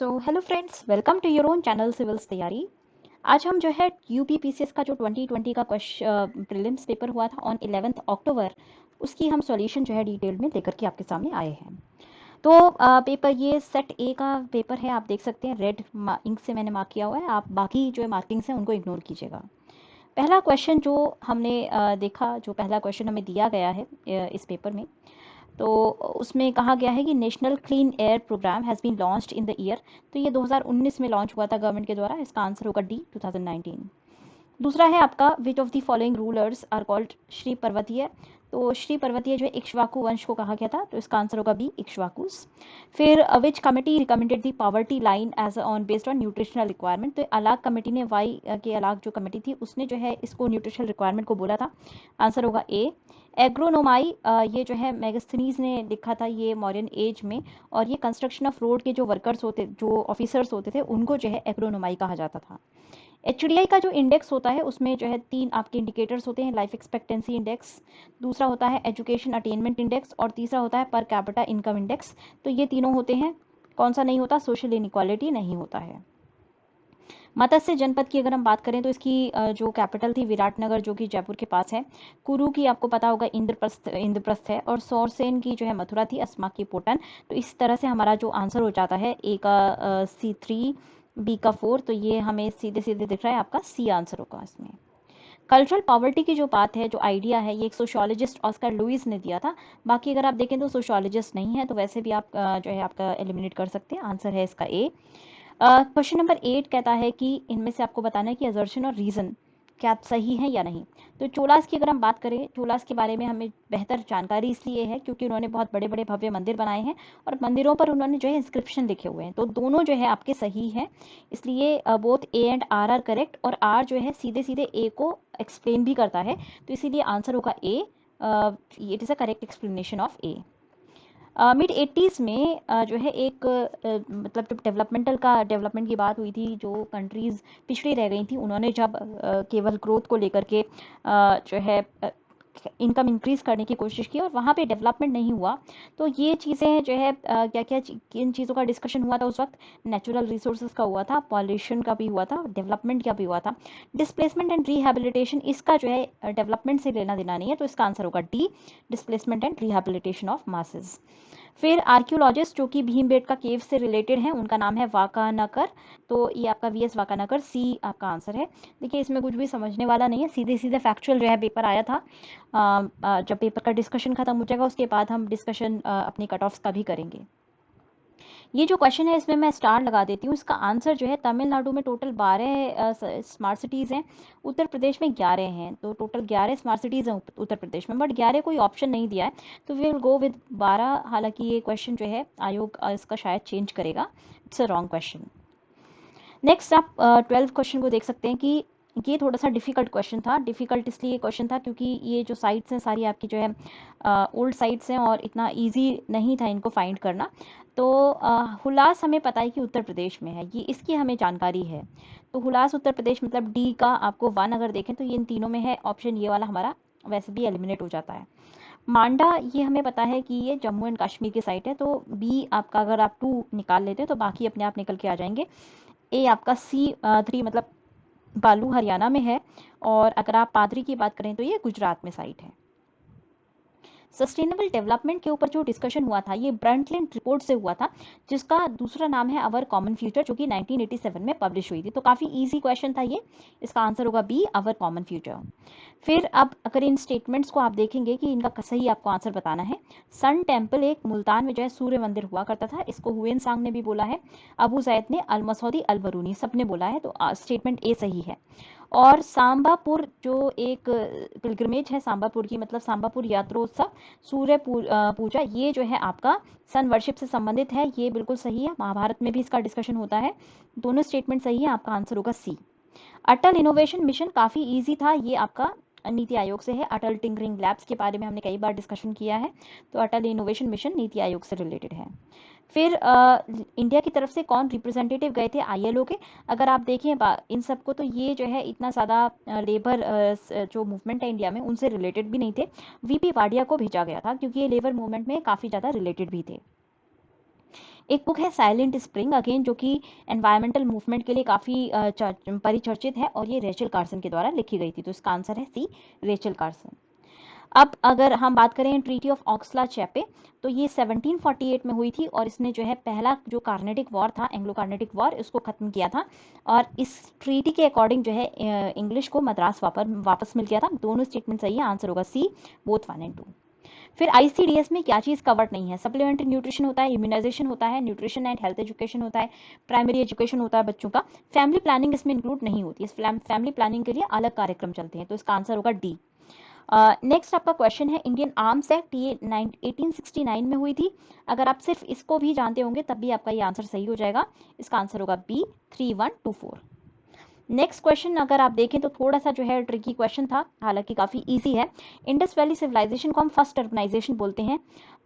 Hello friends, welcome to your own channel civils Taiyari. आज हम जो है यूपीपीसीएस का जो 2020 का क्वेश्चन प्रीलिम्स पेपर हुआ था ऑन 11 अक्टूबर, उसकी हम सॉल्यूशन जो है डिटेल में लेकर के आपके सामने आए हैं। तो पेपर ये सेट ए का पेपर है, आप देख सकते हैं रेड इंक से मैंने मार्क किया हुआ है। आप बाकी जो मार्किंग्स हैं उनको इग्नोर कीजिएगा। पहला क्वेश्चन जो हमने देखा, जो पहला क्वेश्चन हमें दिया गया है इस पेपर में, तो उसमें कहा गया है कि national clean air programme has been launched in the year. तो ये 2019 में लॉन्च हुआ था गवर्नमेंट के द्वारा। इसका आंसर होगा डी 2019। दूसरा है आपका, which of the following rulers are called Shri Parvatiya. तो श्री पर्वतीय जो है इक्ष्वाकु वंश को कहा गया था, तो इसका आंसर होगा बी इक्ष्वाकुस। फिर which committee recommended the poverty line as on based on nutritional requirement. तो अलाग कमेटी ने, वाई के अलाग जो कमेटी थी उसने जो है इसको न्यूट्रिशनल रिक्वायरमेंट को बोला था। आंसर होगा ए। एग्रोनोमाई, ये जो है मैगस्थनीज ने लिखा था ये मॉडर्न एज में, और ये कंस्ट्रक्शन ऑफ रोड के जो वर्कर्स होते, जो ऑफिसर्स होते थे, उनको जो है एग्रोनोमाई कहा जाता था। एचडीआई का जो इंडेक्स होता है उसमें जो है 3 आपके इंडिकेटर्स होते हैं। लाइफ एक्सपेक्टेंसी इंडेक्स, दूसरा होता है एजुकेशन अटेनमेंट इंडेक्स, और तीसरा होता है पर कैपिटा इनकम इंडेक्स। तो ये तीनों होते हैं। कौन सा नहीं होता? सोशल इनइक्वालिटी नहीं होता है। मत्स्य जनपद की अगर हम बात करें तो इसकी जो कैपिटल थी विराटनगर, जो कि जयपुर के पास है। कुरु की आपको पता होगा इंद्रप्रस्थ है, और सौरसेन की जो है मथुरा थी, अस्मा की पोटन। तो इस तरह से हमारा जो आंसर हो जाता है, ए का C3, बी का 4, तो ये हमें सीधे सीधे दिख रहा है, आपका सी आंसर होगा इसमें। कल्चरल पॉवर्टी की जो बात है, जो आइडिया है, ये एक सोशियोलॉजिस्ट ऑस्कर लुइस ने दिया था। बाकी अगर आप देखें तो सोशियोलॉजिस्ट नहीं है, तो वैसे भी आप जो है आपका एलिमिनेट कर सकते हैं। आंसर है इसका ए। क्वेश्चन नंबर 8 कहता है कि इनमें से आपको बताना है कि असर्शन और रीज़न क्या सही है या नहीं। तो चोलास की अगर हम बात करें, चोलास के बारे में हमें बेहतर जानकारी इसलिए है क्योंकि उन्होंने बहुत बड़े बड़े भव्य मंदिर बनाए हैं, और मंदिरों पर उन्होंने जो है इंस्क्रिप्शन लिखे हुए हैं। तो दोनों जो है आपके सही हैं, इसलिए both A and R correct, और आर जो है सीधे सीधे ए को एक्सप्लेन भी करता है, तो इसीलिए आंसर होगा A. It is a correct explanation of A. Mid 80s में जो है एक मतलब जब डेवलपमेंट की बात हुई थी, जो कंट्रीज़ पिछड़ी रह गई थी, उन्होंने जब केवल ग्रोथ को लेकर के जो है इनकम इंक्रीज़ करने की कोशिश की, और वहाँ पे डेवलपमेंट नहीं हुआ। तो ये चीज़ें जो है क्या क्या किन चीज़ों का डिस्कशन हुआ था उस वक्त? नेचुरल रिसोर्सेज का हुआ था, पॉल्यूशन का भी हुआ था, डेवलपमेंट का भी हुआ था। डिस्प्लेसमेंट एंड रिहेबिलिटेशन, इसका जो है डेवलपमेंट से लेना देना नहीं है, तो इसका आंसर होगा D, displacement and rehabilitation of masses. फिर आर्कियोलॉजिस्ट जो कि भीमबेटका केव से रिलेटेड हैं, उनका नाम है वाकानकर। तो ये आपका वीएस वाकानकर, सी आपका आंसर है। देखिए इसमें कुछ भी समझने वाला नहीं है, सीधे सीधे फैक्चुअल जो है पेपर आया था। जब पेपर का डिस्कशन खत्म हो जाएगा उसके बाद हम डिस्कशन अपनी कट ऑफ्स का भी करेंगे। ये जो क्वेश्चन है इसमें मैं स्टार लगा देती हूँ। इसका आंसर जो है, तमिलनाडु में टोटल 12 स्मार्ट सिटीज़ हैं, उत्तर प्रदेश में 11 हैं। तो टोटल 11 स्मार्ट सिटीज़ हैं उत्तर प्रदेश में, बट 11 कोई ऑप्शन नहीं दिया है, तो वी विल गो विद 12। हालांकि ये क्वेश्चन जो है आयोग इसका शायद चेंज करेगा। It's a wrong question. Next आप 12 क्वेश्चन को देख सकते हैं कि ये थोड़ा सा डिफ़िकल्ट क्वेश्चन था। डिफ़िकल्ट इसलिए क्वेश्चन था क्योंकि ये जो साइट्स हैं सारी आपकी जो है ओल्ड साइट्स हैं, और इतना इजी नहीं था इनको फाइंड करना। तो हुलास हमें पता है कि उत्तर प्रदेश में है, ये इसकी हमें जानकारी है। तो हुलास उत्तर प्रदेश, मतलब डी का आपको 1 अगर देखें तो ये इन तीनों में है। ऑप्शन ये वाला हमारा वैसे भी एलिमिनेट हो जाता है। मांडा, ये हमें पता है कि ये जम्मू एंड कश्मीर की साइट है, तो बी आपका अगर आप 2 निकाल लेते हैं तो बाकी अपने आप निकल के आ जाएंगे। ए आपका C3 मतलब बालू हरियाणा में है, और अगर आप पादरी की बात करें तो ये गुजरात में साइट है। सस्टेनेबल डेवलपमेंट के ऊपर जो डिस्कशन हुआ था ये ब्रंटलैंड रिपोर्ट से हुआ था, जिसका दूसरा नाम है अवर कॉमन फ्यूचर, जो कि 1987 में पब्लिश हुई थी। तो काफ़ी इजी क्वेश्चन था ये। इसका आंसर होगा बी, अवर कॉमन फ्यूचर। फिर अब अगर इन स्टेटमेंट्स को आप देखेंगे कि इनका सही आपको आंसर बताना है। सन टेम्पल एक मुल्तान में जो है सूर्य मंदिर हुआ करता था, इसको हुएन सांग ने भी बोला है, अबू जैद ने, अल मसौदी, अल बरूनी सब ने बोला है, तो स्टेटमेंट ए सही है। और सांबापुर जो एक पिलग्रमेज है सांबापुर की, मतलब सांबापुर यात्रोत्सव, सूर्य पूजा, ये जो है आपका सन वर्शिप से संबंधित है, ये बिल्कुल सही है। महाभारत में भी इसका डिस्कशन होता है। दोनों स्टेटमेंट सही है, आपका आंसर होगा सी। अटल इनोवेशन मिशन काफ़ी इजी था, ये आपका नीति आयोग से है। अटल टिंकरिंग लैब्स के बारे में हमने कई बार डिस्कशन किया है, तो अटल इनोवेशन मिशन नीति आयोग से रिलेटेड है। फिर इंडिया की तरफ से कौन रिप्रेजेंटेटिव गए थे आईएलओ के? अगर आप देखें इन सबको, तो ये जो है इतना ज़्यादा लेबर जो मूवमेंट है इंडिया में उनसे रिलेटेड भी नहीं थे। वीपी वाडिया को भेजा गया था क्योंकि ये लेबर मूवमेंट में काफ़ी ज़्यादा रिलेटेड भी थे। एक बुक है साइलेंट स्प्रिंग अगेन, जो कि एनवायरमेंटल मूवमेंट के लिए काफ़ी परिचर्चित है और ये रेचल कार्सन के द्वारा लिखी गई थी। तो इसका आंसर है सी, रेचल कार्सन। अब अगर हम बात करें ट्रीटी ऑफ ऑक्सला चैपे, तो ये 1748 में हुई थी और इसने जो है पहला जो कार्नेटिक वॉर था, एंग्लो कार्नेटिक वॉर, इसको खत्म किया था। और इस ट्रीटी के अकॉर्डिंग जो है इंग्लिश को मद्रास वापस मिल गया था। दोनों स्टेटमेंट सही है, आंसर होगा सी, बोथ 1 and 2। फिर आईसीडीएस में क्या चीज़ कवर्ड नहीं है? सप्लीमेंट्री न्यूट्रिशन होता है, इम्यूनाइजेशन होता है, न्यूट्रिशन एंड हेल्थ एजुकेशन होता है, प्राइमरी एजुकेशन होता है बच्चों का। फैमिली प्लानिंग इसमें इंक्लूड नहीं होती, इस फैमिली प्लानिंग के लिए अलग कार्यक्रम चलते हैं। तो इसका आंसर होगा डी। नेक्स्ट आपका क्वेश्चन है इंडियन आर्म्स एक्ट, ये 1869 में हुई थी। अगर आप सिर्फ इसको भी जानते होंगे तब भी आपका ये आंसर सही हो जाएगा। इसका आंसर होगा बी, 3124। नेक्स्ट क्वेश्चन अगर आप देखें तो थोड़ा सा जो है ट्रिकी क्वेश्चन था, हालांकि काफ़ी इजी है। इंडस वैली सिविलाइजेशन को हम फर्स्ट अर्बनाइजेशन बोलते हैं।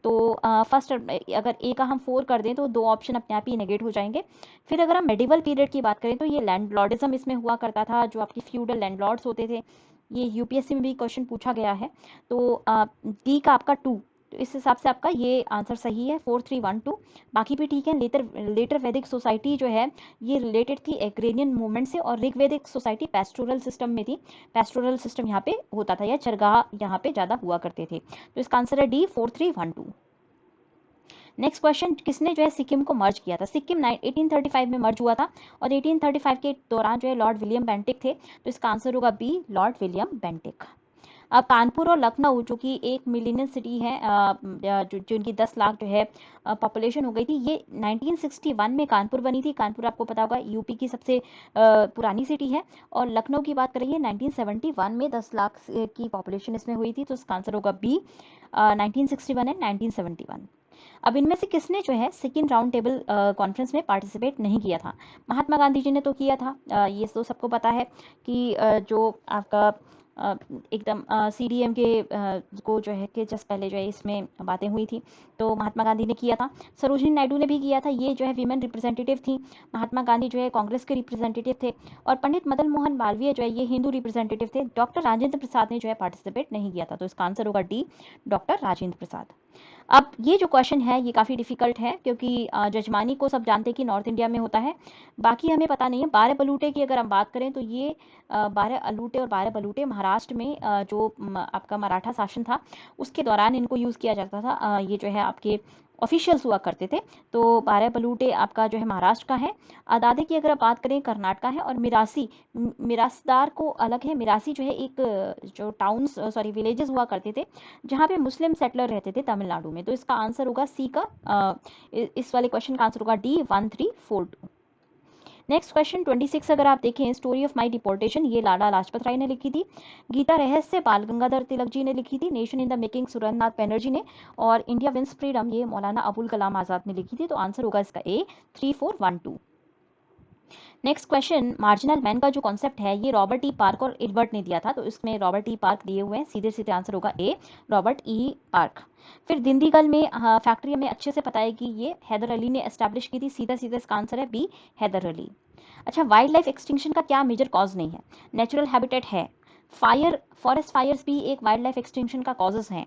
तो फर्स्ट अगर ए का हम 4 कर दें तो 2 ऑप्शन अपने आप ही नेगेट हो जाएंगे। फिर अगर हम मेडिवल पीरियड की बात करें तो ये लैंडलॉर्डिज्म इसमें हुआ करता था, जो आपके फ्यूडल लैंडलॉर्ड्स होते थे। ये यूपीएससी में भी क्वेश्चन पूछा गया है। तो डी का आपका 2, तो इस हिसाब से आपका ये आंसर सही है, 4312। बाकी भी ठीक है। लेटर वैदिक सोसाइटी जो है ये रिलेटेड थी एग्रेरियन मूवमेंट से, और ऋग्वेदिक सोसाइटी पेस्टोरल सिस्टम में थी। पेस्टोरल सिस्टम यहाँ पे होता था, या चरगाह यहाँ पे ज़्यादा हुआ करते थे। तो इसका आंसर है डी, 4312। नेक्स्ट क्वेश्चन, किसने जो है सिक्किम को मर्ज किया था? सिक्किम 1835 में मर्ज हुआ था, और 1835 के दौरान जो है लॉर्ड विलियम बेंटिक थे। तो इसका आंसर होगा बी, लॉर्ड विलियम बेंटिक। अब कानपुर और लखनऊ जो कि एक मिलीनियन सिटी है, जो जिनकी 10 लाख जो है पॉपुलेशन हो गई थी, ये 1961 में कानपुर बनी थी। कानपुर आपको पता होगा यूपी की सबसे पुरानी सिटी है। और लखनऊ की बात करेंगे 1971 में 10 लाख की पॉपुलेशन इसमें हुई थी। तो इसका आंसर होगा बी, 1961 एंड 1971। अब इनमें से किसने जो है सेकेंड राउंड टेबल कॉन्फ्रेंस में पार्टिसिपेट नहीं किया था? महात्मा गांधी जी ने तो किया था, ये तो सबको पता है कि जो आपका एकदम सीडीएम के को जो है कि जस्ट पहले जो है इसमें बातें हुई थी, तो महात्मा गांधी ने किया था। सरोजिनी नायडू ने भी किया था, ये जो है वीमेन रिप्रेजेंटेटिव थी। महात्मा गांधी जो है कांग्रेस के रिप्रेजेंटेटिव थे। और पंडित मदन मोहन मालवीय जो है ये हिंदू रिप्रेजेंटेटिव थे। डॉक्टर राजेंद्र प्रसाद ने जो है पार्टिसिपेट नहीं किया था। तो इसका आंसर होगा डी, डॉक्टर राजेंद्र प्रसाद। अब ये जो क्वेश्चन है ये काफ़ी डिफिकल्ट है, क्योंकि जजमानी को सब जानते हैं कि नॉर्थ इंडिया में होता है, बाकी हमें पता नहीं है। बारह बलूटे की अगर हम बात करें तो ये बारह अलूटे और बारह बलूटे महाराष्ट्र में जो आपका मराठा शासन था उसके दौरान इनको यूज़ किया जाता था। ये जो है आपके ऑफिशियल्स हुआ करते थे। तो बारह बलूटे आपका जो है महाराष्ट्र का है। अदादे की अगर आप बात करें कर्नाटका है। और मिरासी, मिरासदार को अलग है। मिरासी जो है एक जो टाउन्स सॉरी विलेजेस हुआ करते थे जहाँ पे मुस्लिम सेटलर रहते थे तमिलनाडु में। तो इसका आंसर होगा सी का इस वाले क्वेश्चन का आंसर होगा डी, 1342। नेक्स्ट क्वेश्चन 26 अगर आप देखें, स्टोरी ऑफ माई डिपोर्टेशन ये लाला लाजपत राय ने लिखी थी। गीता रहस्य बाल गंगाधर तिलक जी ने लिखी थी। Nation in the making Surendranath Banerjee ने। और इंडिया विंस फ्रीडम ये मौलाना अबुल कलाम आज़ाद ने लिखी थी। तो आंसर होगा इसका ए, 3412। नेक्स्ट क्वेश्चन, मार्जिनल मैन का जो कॉन्सेप्ट है ये रॉबर्ट ई पार्क और एडवर्ड ने दिया था। तो इसमें रॉबर्ट ई पार्क दिए हुए हैं, सीधे सीधे आंसर होगा ए, रॉबर्ट ई पार्क। फिर दिंदीगल में फैक्ट्री हमें अच्छे से पता है कि ये हैदर अली ने एस्टैब्लिश की थी। सीधा सीधा इसका आंसर है बी, हैदर अली। अच्छा, वाइल्ड लाइफ एक्सटिंक्शन का क्या मेजर कॉज नहीं है? नेचुरल हैबिटेट है। फॉरेस्ट फायर्स भी एक वाइल्ड लाइफ एक्सटिंक्शन का कॉजेज हैं।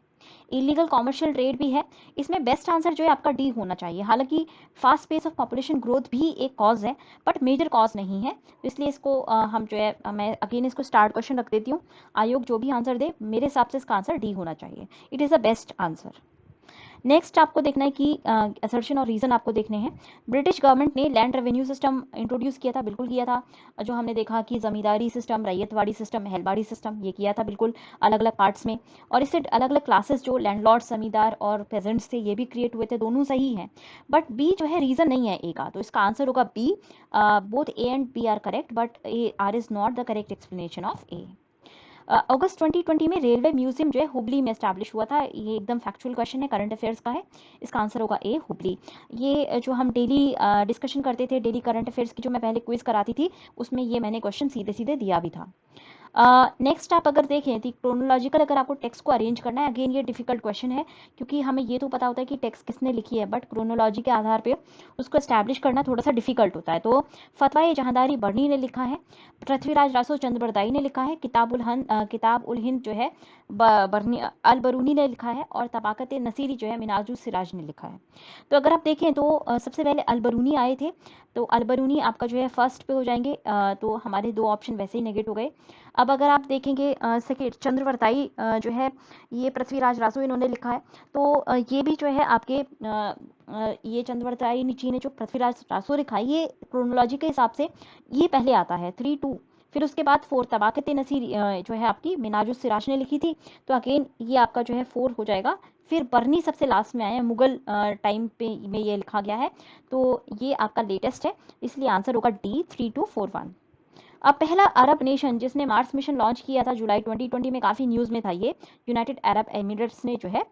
इलीगल कॉमर्शियल ट्रेड भी है। इसमें बेस्ट आंसर जो है आपका डी होना चाहिए। हालांकि fast pace of population growth भी एक कॉज है, बट मेजर कॉज नहीं है। तो इसलिए इसको हम जो है मैं अगेन इसको स्टार्ट क्वेश्चन रख देती हूँ। आयोग जो भी आंसर दे मेरे हिसाब से इसका आंसर डी होना चाहिए। It is the best answer. Next आपको देखना है कि असर्शन और रीज़न आपको देखने हैं। ब्रिटिश गवर्नमेंट ने लैंड रेवेन्यू सिस्टम इंट्रोड्यूस किया था, बिल्कुल किया था। जो हमने देखा कि ज़मींदारी सिस्टम, रैयतवाड़ी सिस्टम, महलबाड़ी सिस्टम, ये किया था बिल्कुल अलग अलग पार्ट्स में। और इससे अलग अलग क्लासेस जो लैंडलॉर्ड, जमींदार और पेजेंट्स थे ये भी क्रिएट हुए थे। दोनों सही हैं, बट बी जो है रीज़न नहीं है ए का। तो इसका आंसर होगा B. Both A and B are correct, but A R is not the correct explanation of A. अगस्त 2020 में रेलवे म्यूजियम जो है हुबली में एस्टैब्लिश हुआ था। ये एकदम फैक्चुअल क्वेश्चन है, करंट अफेयर्स का है। इसका आंसर होगा ए, हुबली। ये जो हम डेली डिस्कशन करते थे, डेली करंट अफेयर्स की जो मैं पहले क्विज कराती थी, उसमें ये मैंने क्वेश्चन सीधे सीधे दिया भी था। नेक्स्ट आप अगर देखें तो क्रोनोलॉजिकल अगर आपको टेक्स्ट को अरेंज करना है, अगेन ये डिफिकल्ट क्वेश्चन है क्योंकि हमें ये तो पता होता है कि टेक्स्ट किसने लिखी है, बट क्रोनोलॉजी के आधार पे उसको एस्टैब्लिश करना थोड़ा सा डिफिकल्ट होता है। तो फतवा जहांदारी बर्नी ने लिखा है, पृथ्वीराज रासो चंद्रबरदाई ने लिखा है, किताब उल हिंद जो है बर्नी अल बरूनी ने लिखा है, और तबाकत नसीरी जो है मिनाजुल सिराज ने लिखा है। तो अगर आप देखें तो सबसे पहले अल बरूनी आए थे, तो अल बरूनी आपका जो है फर्स्ट पे हो जाएंगे, तो हमारे दो ऑप्शन वैसे ही नेगेट हो गए। अब अगर आप देखेंगे सेकेंड चंद्रवरताई जो है ये पृथ्वीराज रासो इन्होंने लिखा है, तो ये भी जो है आपके ये चंद्रवरताई जी ने जो पृथ्वीराज रासो लिखा है ये क्रोनोलॉजी के हिसाब से ये पहले आता है 3-2, फिर उसके बाद 4 तबाकत नसीर जो है आपकी मिनाजुल सिराज ने लिखी थी, तो अगेन ये आपका जो है 4 हो जाएगा। फिर बर्नी सबसे लास्ट में आया, मुगल टाइम पे में ये लिखा गया है, तो ये आपका लेटेस्ट है, इसलिए आंसर होगा डी 3241। अब पहला अरब नेशन जिसने मार्स मिशन लॉन्च किया था जुलाई 2020 में, काफ़ी न्यूज़ में था ये, यूनाइटेड अरब एमिरेट्स ने जो है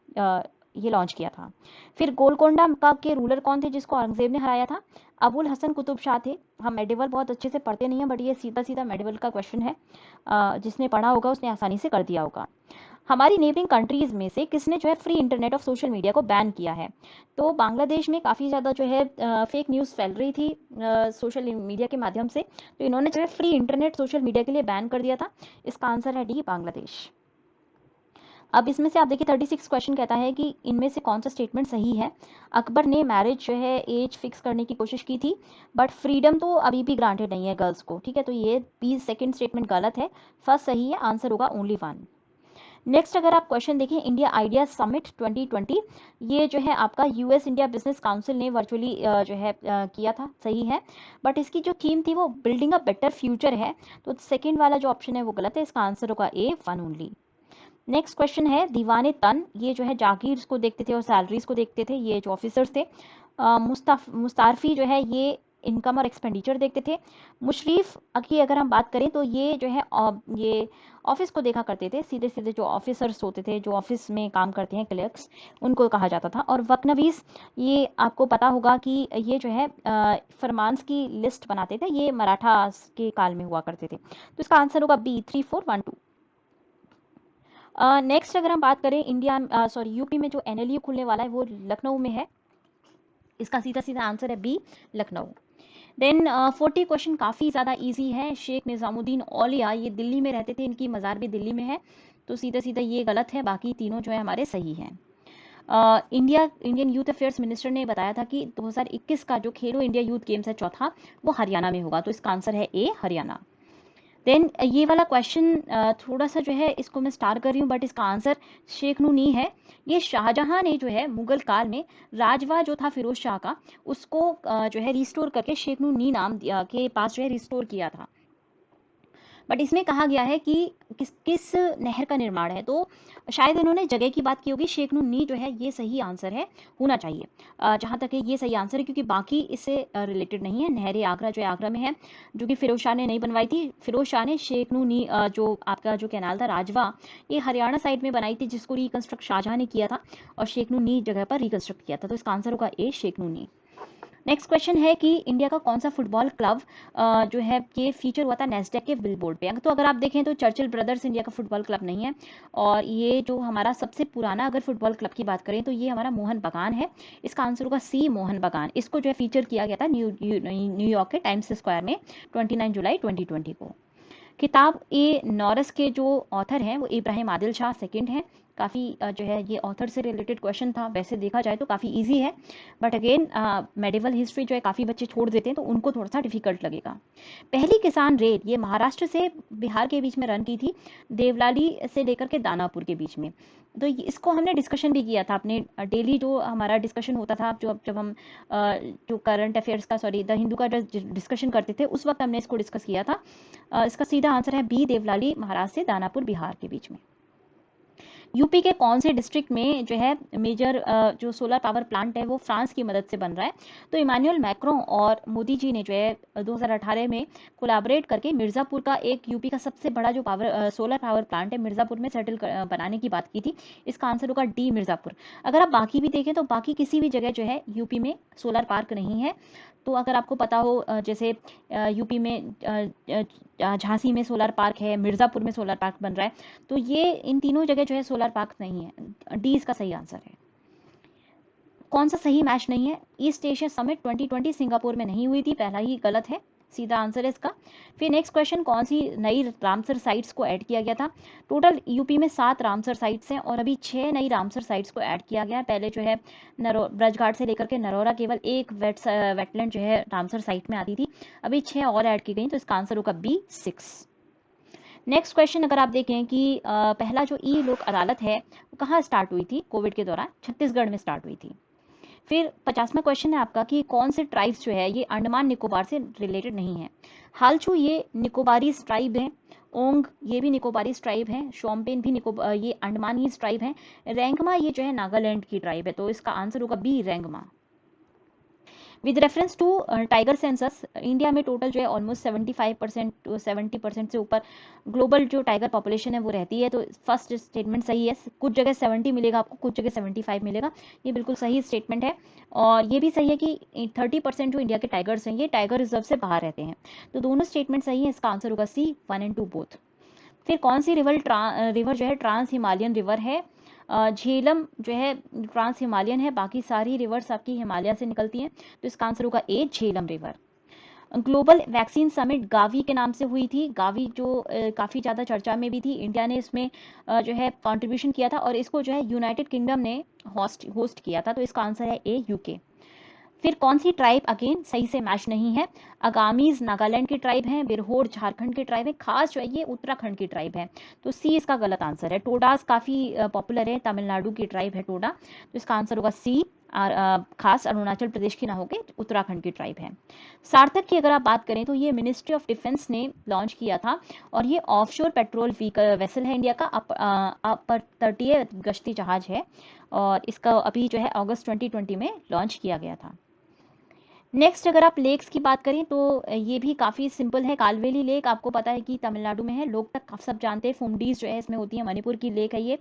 ये लॉन्च किया था। फिर गोलकोंडा का के रूलर कौन थे जिसको औरंगजेब ने हराया था? अबुल हसन कुतुब शाह थे। हम मेडिवल बहुत अच्छे से पढ़ते नहीं हैं, बट ये सीधा सीधा मेडिवल का क्वेश्चन है, जिसने पढ़ा होगा उसने आसानी से कर दिया होगा। हमारी नेबरिंग कंट्रीज़ में से किसने जो है free internet of social media को बैन किया है? तो बांग्लादेश में काफ़ी ज़्यादा जो है फेक न्यूज़ फैल रही थी सोशल मीडिया के माध्यम से, तो इन्होंने जो है फ्री इंटरनेट सोशल मीडिया के लिए बैन कर दिया था। इसका आंसर है डी बांग्लादेश। अब इसमें से आप देखिए 36 क्वेश्चन कहता है कि इनमें से कौन सा स्टेटमेंट सही है? अकबर ने मैरिज जो है एज फिक्स करने की कोशिश की थी, बट फ्रीडम तो अभी भी ग्रांटेड नहीं है गर्ल्स को, ठीक है, तो ये 20 सेकेंड स्टेटमेंट गलत है, फर्स्ट सही है, आंसर होगा ओनली 1। नेक्स्ट अगर आप क्वेश्चन देखें, इंडिया आइडिया समिट 2020 ये जो है आपका यूएस इंडिया बिजनेस काउंसिल ने वर्चुअली जो है किया था, सही है, बट इसकी जो थीम थी वो बिल्डिंग अ बेटर फ्यूचर है, तो सेकंड वाला जो ऑप्शन है वो गलत है, इसका आंसर होगा ए 1 ओनली। नेक्स्ट क्वेश्चन है दीवाने तन ये जो है जागीर को देखते थे और सैलरीज को देखते थे, ये जो ऑफिसर्स थे। मुस्तारफी जो है ये इनकम और एक्सपेंडिचर देखते थे। मुशरीफ की अगर हम बात करें तो ये जो है ये ऑफिस को देखा करते थे, सीधे सीधे जो ऑफिसर्स होते थे जो ऑफिस में काम करते हैं क्लर्क्स, उनको कहा जाता था। और वक्नवीस ये आपको पता होगा कि ये जो है फरमान्स की लिस्ट बनाते थे, ये मराठा के काल में हुआ करते थे, तो इसका आंसर होगा बी 3412। नेक्स्ट अगर हम बात करें इंडिया सॉरी यूपी में जो एनएलयू खुलने वाला है वो लखनऊ में है, इसका सीधा सीधा आंसर है बी लखनऊ। देन 40 क्वेश्चन काफ़ी ज़्यादा इजी है। शेख निज़ामुद्दीन औलिया ये दिल्ली में रहते थे, इनकी मज़ार भी दिल्ली में है, तो सीधा सीधा ये गलत है, बाकी तीनों जो है हमारे सही हैं। इंडियन यूथ अफेयर्स मिनिस्टर ने बताया था कि 2021 का जो खेलो इंडिया यूथ गेम्स है चौथा, वो हरियाणा में होगा, तो इसका आंसर है ए हरियाणा। देन ये वाला क्वेश्चन थोड़ा सा जो है इसको मैं स्टार कर रही हूँ, बट इसका आंसर शेखनूनी है। ये शाहजहां ने जो है मुगल काल में राजवा जो था फिरोज शाह का, उसको जो है रिस्टोर करके शेखनूनी नाम के पास जो है रिस्टोर किया था। बट इसमें कहा गया है कि किस किस नहर का निर्माण है, तो शायद इन्होंने जगह की बात की होगी, शेखनूनी जो है ये सही आंसर है, होना चाहिए जहाँ तक है ये सही आंसर है, क्योंकि बाकी इससे रिलेटेड नहीं है। नहर आगरा जो है आगरा में है, जो कि फिरोज शाह ने नहीं बनवाई थी, फिरोज शाह ने शेखनूनी जो आपका जो कैनाल था राजवा, ये हरियाणा साइड में बनाई थी, जिसको रिकंस्ट्रक्ट शाहजहां ने किया था और शेखनूनी जगह पर रिकंस्ट्रक्ट किया था, तो इसका आंसर होगा ए शेखनूनी। नेक्स्ट क्वेश्चन है कि इंडिया का कौन सा फुटबॉल क्लब जो है ये फीचर हुआ था नेस्डेक के बिलबोर्ड पे? तो अगर आप देखें तो चर्चिल ब्रदर्स इंडिया का फुटबॉल क्लब नहीं है, और ये जो हमारा सबसे पुराना अगर फुटबॉल क्लब की बात करें तो ये हमारा मोहन बगान है, इसका आंसर होगा सी मोहन बगान। इसको जो है फीचर किया गया था न्यूयॉर्क के टाइम्स स्क्वायर में 29 जुलाई 2020 को। किताब ए नॉरस के जो ऑथर हैं वो इब्राहिम आदिल शाह सेकंड हैं। काफ़ी जो है ये ऑथर से रिलेटेड क्वेश्चन था, वैसे देखा जाए तो काफ़ी इजी है, बट अगेन मेडिवल हिस्ट्री जो है काफ़ी बच्चे छोड़ देते हैं तो उनको थोड़ा सा डिफिकल्ट लगेगा। पहली किसान रेल ये महाराष्ट्र से बिहार के बीच में रन की थी, देवलाली से लेकर के दानापुर के बीच में, तो इसको हमने डिस्कशन भी किया था अपने डेली जो हमारा डिस्कशन होता था, जो जब हम जो करंट अफेयर्स का सॉरी द हिंदू का डिस्कशन करते थे उस वक्त हमने इसको डिस्कस किया था। इसका सीधा आंसर है बी देवलाली महाराष्ट्र से दानापुर बिहार के बीच में। यूपी के कौन से डिस्ट्रिक्ट में जो है मेजर जो सोलर पावर प्लांट है वो फ्रांस की मदद से बन रहा है? तो इमानुएल मैक्रों और मोदी जी ने जो है 2018 में कोलैबोरेट करके मिर्ज़ापुर का एक यूपी का सबसे बड़ा जो सोलर पावर प्लांट है मिर्ज़ापुर में बनाने की बात की थी, इसका आंसर होगा डी मिर्ज़ापुर। अगर आप बाकी भी देखें तो बाकी किसी भी जगह जो है यूपी में सोलर पार्क नहीं है, तो अगर आपको पता हो जैसे यूपी में झांसी में सोलर पार्क है, मिर्ज़ापुर में सोलर पार्क बन रहा है, तो ये इन तीनों जगह जो है सोलर पार्क नहीं है। डी इसका सही आंसर है। कौन सा सही मैच नहीं है? ईस्ट एशिया समिट 2020 सिंगापुर में नहीं हुई थी, पहला ही गलत है, सीधा आंसर है इसका। फिर नेक्स्ट क्वेश्चन, कौन सी नई रामसर साइट्स को ऐड किया गया था? टोटल यूपी में 7 रामसर साइट्स हैं और अभी 6 नई रामसर साइट्स को ऐड किया गया है। पहले जो है ब्रजघाट से लेकर के नरौरा केवल एक वेटलैंड जो है रामसर साइट में आती थी, अभी 6 और ऐड की गई, तो इसका आंसर होगा बी 6। नेक्स्ट क्वेश्चन अगर आप देखें कि पहला जो ई लोक अदालत है वो कहाँ स्टार्ट हुई थी कोविड के दौरान? छत्तीसगढ़ में स्टार्ट हुई थी। फिर 50वां क्वेश्चन है आपका कि कौन से ट्राइब्स जो है ये अंडमान निकोबार से रिलेटेड नहीं है? हालचू ये निकोबारी ट्राइब है, ओंग ये भी निकोबारी ट्राइब है, शोम्पेन भी ये अंडमानी ट्राइब है, रैंगमा ये जो है नागालैंड की ट्राइब है, तो इसका आंसर होगा B Rengma. With reference to tiger census, India में टोटल जो है ऑलमोस्ट 75% टू 70% से ऊपर ग्लोबल जो टाइगर पॉपुलेशन है वो रहती है, तो फर्स्ट स्टेटमेंट सही है। कुछ जगह 70 मिलेगा आपको, कुछ जगह 75 मिलेगा, ये बिल्कुल सही स्टेटमेंट है। और ये भी सही है कि 30% जो इंडिया के टाइगर्स हैं ये टाइगर रिजर्व से बाहर रहते हैं, तो दोनों स्टेटमेंट सही है, इसका आंसर होगा सी 1 एंड 2 बोथ। फिर कौन सी रिवर जो है ट्रांस हिमालयन रिवर है? झेलम जो है ट्रांस हिमालयन है, बाकी सारी रिवर्स आपकी हिमालय से निकलती हैं, तो इसका आंसर होगा A Jhelum river. Global vaccine summit Gavi के नाम से हुई थी, गावी जो काफ़ी ज़्यादा चर्चा में भी थी, इंडिया ने इसमें जो है कंट्रीब्यूशन किया था और इसको जो है यूनाइटेड किंगडम ने होस्ट किया था, तो इसका आंसर है ए यूके। फिर कौन सी ट्राइब अगेन सही से मैच नहीं है? अगामीज नागालैंड की ट्राइब है, बिरहोर झारखंड की ट्राइब है, खास जो है ये उत्तराखंड की ट्राइब है, तो सी इसका गलत आंसर है। टोडास काफ़ी पॉपुलर है, तमिलनाडु की ट्राइब है टोडा, तो इसका आंसर होगा सी। खास अरुणाचल प्रदेश की ना होकर उत्तराखंड की ट्राइब है। सार्थक की अगर आप बात करें तो ये मिनिस्ट्री ऑफ डिफेंस ने लॉन्च किया था और ये ऑफशोर पेट्रोल वेसल है, इंडिया का अपर तटीय गश्ती जहाज है और इसका अभी जो है अगस्त 2020 में लॉन्च किया गया था। नेक्स्ट अगर आप लेक्स की बात करें तो ये भी काफ़ी सिंपल है। कालवेली लेक आपको पता है कि तमिलनाडु में है, लोग तक सब जानते हैं, फुमडीज जो है इसमें होती है, मणिपुर की लेक है ये।